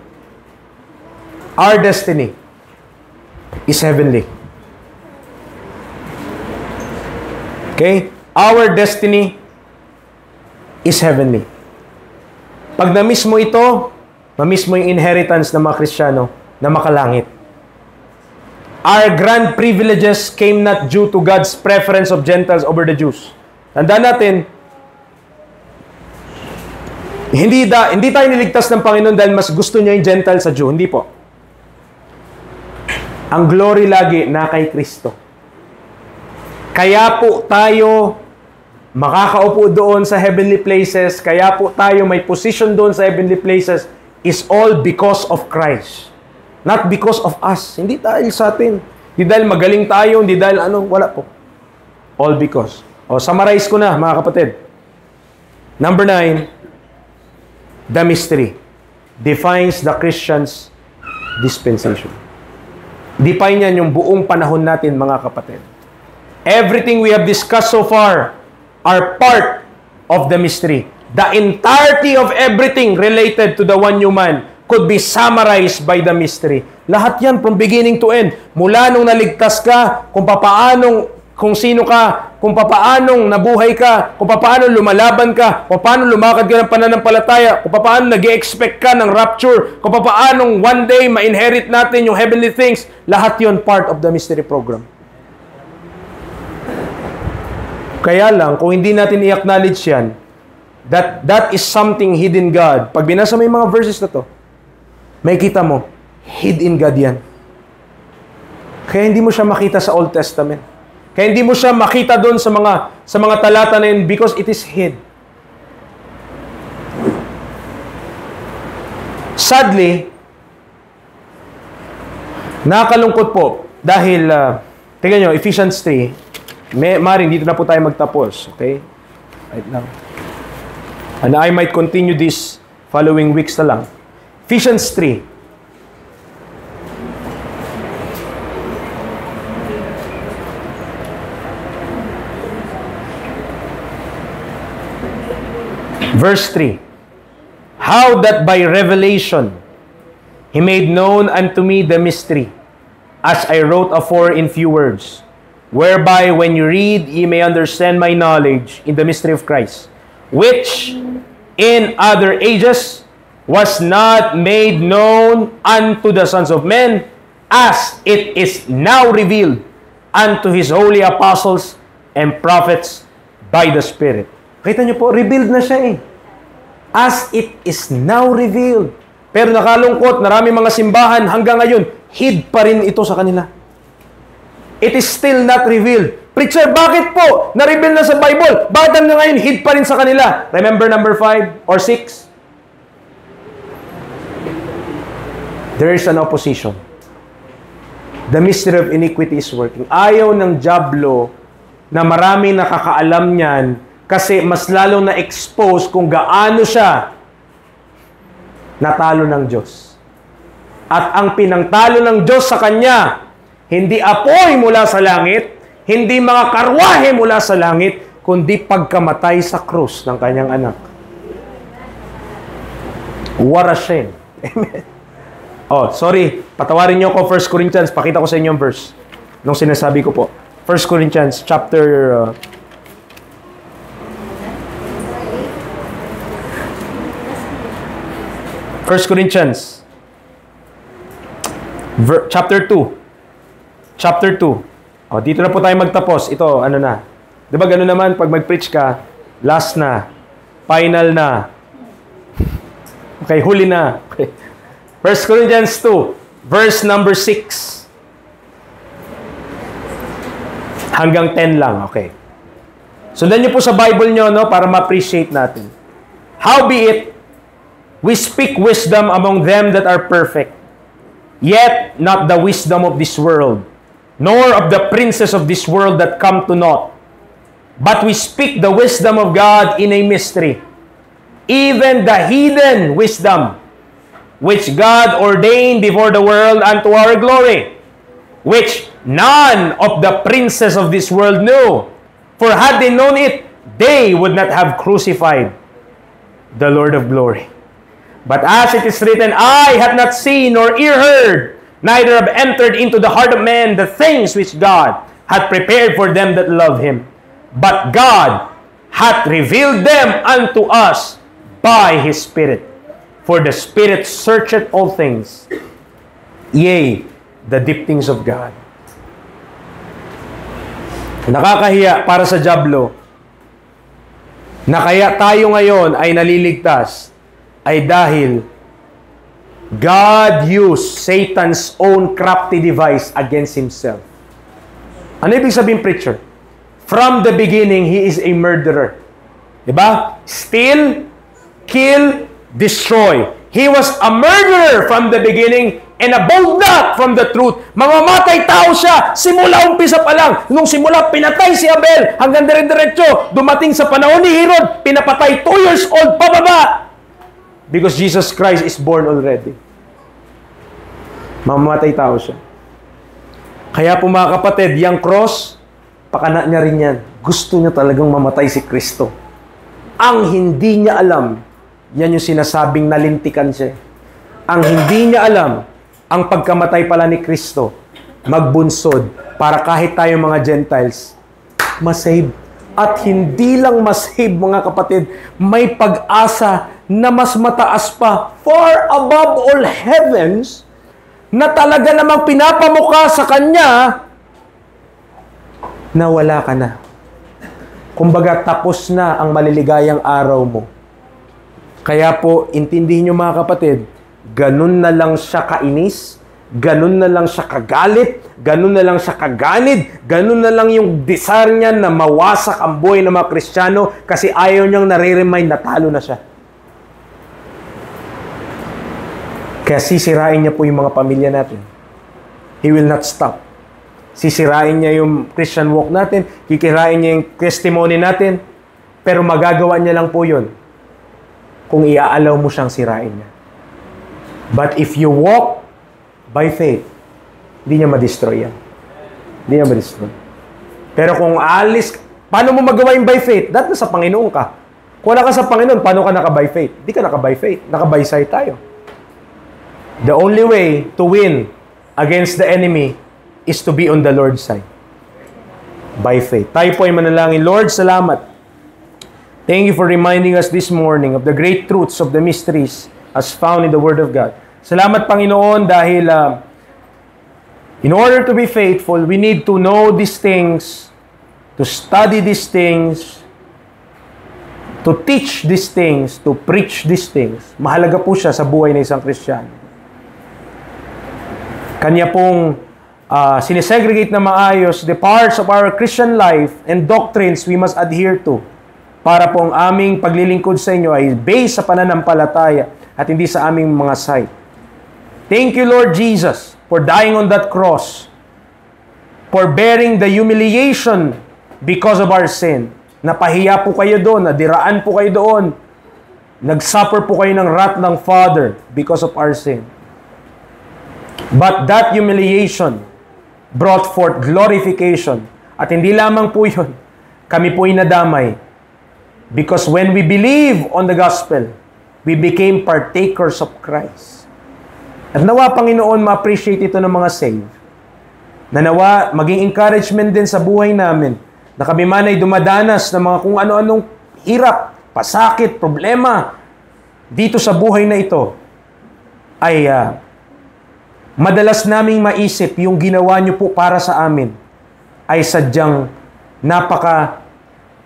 is heavenly. Okay? Our destiny is heavenly. Pag na-miss mo ito, ma-miss mo yung inheritance ng mga Kristiyano na makalangit. Our grand privileges came not due to God's preference of Gentiles over the Jews. Tandaan natin, hindi tayo niligtas ng Panginoon dahil mas gusto niya yung Gentile sa Jew. Hindi po. Ang glory lagi na kay Kristo. Kaya po tayo makakaupo doon sa heavenly places, kaya po tayo may position doon sa heavenly places, is all because of Christ. Not because of us. Hindi dahil sa atin. Hindi dahil magaling tayo, hindi dahil wala po. All because. Summarize ko na, mga kapatid. Number 9, the mystery defines the Christian's dispensation. Define yan yung buong panahon natin, mga kapatid. Everything we have discussed so far are part of the mystery. The entirety of everything related to the one new man could be summarized by the mystery. Lahat yan from beginning to end. Mula nung naligtas ka, kung sino ka, kung papaanong nabuhay ka, kung papaano lumalaban ka, kung paano lumakad ka ng pananampalataya, kung paano nag-expect ka ng rapture, kung papaanong one day ma-inherit natin yung heavenly things, lahat yon part of the mystery program. Kaya lang, kung hindi natin i-acknowledge yan, that is something hidden God. Pag binasa mo yung mga verses na to, May kita mo, hid in God yan. Kaya hindi mo siya makita sa Old Testament. Kaya hindi mo siya makita doon sa mga talata na yun because it is hid. Sadly, nakakalungkot po dahil, tingnan nyo, Ephesians 3, maring dito na po tayo magtapos. Okay? Right lang. And I might continue this following weeks na lang. Ephesians 3. Verse 3. How that by revelation He made known unto me the mystery, as I wrote afore in few words, whereby when you read, ye may understand my knowledge in the mystery of Christ, which in other ages was not made known unto the sons of men, as it is now revealed unto His holy apostles and prophets by the Spirit. Kita niyo po, revealed na siya eh. As it is now revealed. Pero nakalungkot, marami mga simbahan hanggang ngayon, hid pa rin ito sa kanila. It is still not revealed. Preacher, bakit po? Na-reveal na sa Bible. Bakit hanggang ngayon, hid pa rin sa kanila? Remember number 5 or 6? There is an opposition. The mystery of iniquity is working. Ayaw ng dyablo na marami nakakaalam niyan kasi mas lalong na-expose kung gaano siya natalo ng Diyos. At ang pinangtalo ng Diyos sa kanya, hindi apoy mula sa langit, hindi mga karwahe mula sa langit, kundi pagkamatay sa krus ng kanyang anak. What a shame. Amen. Oh, sorry. Patawarin niyo ako 1 Corinthians. Pakita ko sa inyo yung verse nung sinasabi ko po. 1 Corinthians chapter 1 Corinthians chapter 2. Chapter 2. Oh, dito na po tayo magtapos. Ito, ano na. 'Di ba ganoon naman pag mag-preach ka, last na, final na. Okay, huli na. Okay. 1 Corinthians 2, verse number 6. Hanggang 10 lang, okay. Sundan niyo po sa Bible niyo, no, para ma-appreciate natin. Howbeit, we speak wisdom among them that are perfect, yet not the wisdom of this world, nor of the princes of this world that come to naught. But we speak the wisdom of God in a mystery, even the hidden wisdom, which God ordained before the world unto our glory, which none of the princes of this world knew. For had they known it, they would not have crucified the Lord of glory. But as it is written, eye hath not seen nor ear heard, neither have entered into the heart of man the things which God hath prepared for them that love Him. But God hath revealed them unto us by His Spirit. For the Spirit searcheth all things, yea, the deep things of God. Nakakahiya para sa dyablo na kaya tayo ngayon ay naliligtas ay dahil God used Satan's own crafty device against Himself. Ano ibig sabihin, preacher? From the beginning, he is a murderer. Diba? Steal, kill, destroy. He was a murderer from the beginning and a bold not from the truth. Mamamatay tao siya. Simula umpisa pa lang. Nung simula, pinatay si Abel. Hanggang dire-diretso, dumating sa panahon ni Herod, pinapatay 2 years old pababa. Because Jesus Christ is born already. Mamamatay tao siya. Kaya po mga kapatid, yung cross, pakana niya rin yan. Gusto niya talagang mamatay si Kristo. Ang hindi niya alam, yan yung sinasabing nalintikan siya. Ang hindi niya alam, ang pagkamatay pala ni Kristo, magbunsod para kahit tayo mga Gentiles, masave. At hindi lang masave mga kapatid, may pag-asa na mas mataas pa, far above all heavens, na talaga namang pinapamukha sa Kanya na wala ka na. Kumbaga, tapos na ang maliligayang araw mo. Kaya po, intindihin nyo mga kapatid, ganun na lang siya kainis, ganun na lang siya kagalit, ganun na lang siya kaganid, ganun na lang yung desire niya na mawasak ang buhay ng mga Kristiyano kasi ayaw niyang nare-remind na talo na siya. Kaya sisirain niya po yung mga pamilya natin. He will not stop. Sisirain niya yung Christian walk natin, kikirain niya yung testimony natin, pero magagawa niya lang po yun kung iaalaw mo siyang sirain niya. But if you walk by faith, hindi niya ma-destroy yan. Hindi niya ma-destroy. Pero kung alis, paano mo magawa yung by faith? Dahil sa Panginoon ka. Kung wala ka sa Panginoon, paano ka naka-by faith? Hindi ka naka-by faith. Naka-by sight tayo. The only way to win against the enemy is to be on the Lord's side. By faith. Tayo po ay manalangin. Lord, salamat. Thank you for reminding us this morning of the great truths of the mysteries as found in the Word of God. Salamat, Panginoon, dahil in order to be faithful, we need to know these things, to study these things, to teach these things, to preach these things. Mahalaga po siya sa buhay ng isang Kristiyano. Kanya pong sinesegregate na maayos the parts of our Christian life and doctrines we must adhere to para po ang aming paglilingkod sa inyo ay based sa pananampalataya at hindi sa aming mga sight. Thank you, Lord Jesus, for dying on that cross, for bearing the humiliation because of our sin. Napahiya po kayo doon, nadiraan po kayo doon, nagsuffer po kayo ng wrath ng Father because of our sin. But that humiliation brought forth glorification. At hindi lamang po yun, kami po inadamay. Because when we believe on the gospel, we became partakers of Christ. At nawa, Panginoon, ma-appreciate ito ng mga saved. Na nawa, maging encouragement din sa buhay namin, na kami man ay dumadanas ng mga kung ano-anong hirap, pasakit, problema, dito sa buhay na ito, ay madalas naming maisip yung ginawa niyo po para sa amin ay sadyang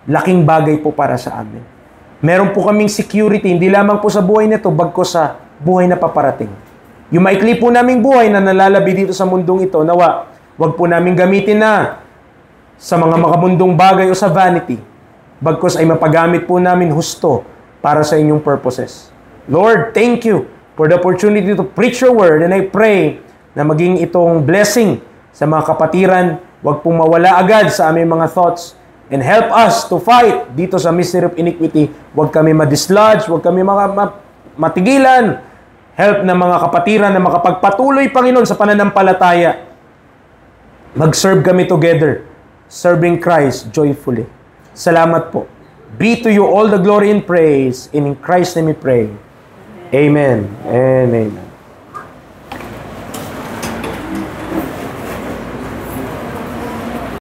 laking bagay po para sa amin. Meron po kaming security, hindi lamang po sa buhay nito, bagkus sa buhay na paparating. Yung maikli po naming buhay na nalalabi dito sa mundong ito, nawa, wag po namin gamitin na sa mga makamundong bagay o sa vanity. Bagkus ay mapagamit po namin husto para sa inyong purposes. Lord, thank you for the opportunity to preach your word, and I pray na maging itong blessing sa mga kapatiran, wag pong mawala agad sa aming mga thoughts, and help us to fight dito sa mystery of iniquity. Wag kami ma-dislodge, wag kami matigilan. Help na mga kapatiran na makapagpatuloy, Panginoon, sa pananampalataya. Mag-serve kami together, serving Christ joyfully. Salamat po. Be to you all the glory and praise. In Christ's name we pray. Amen and amen.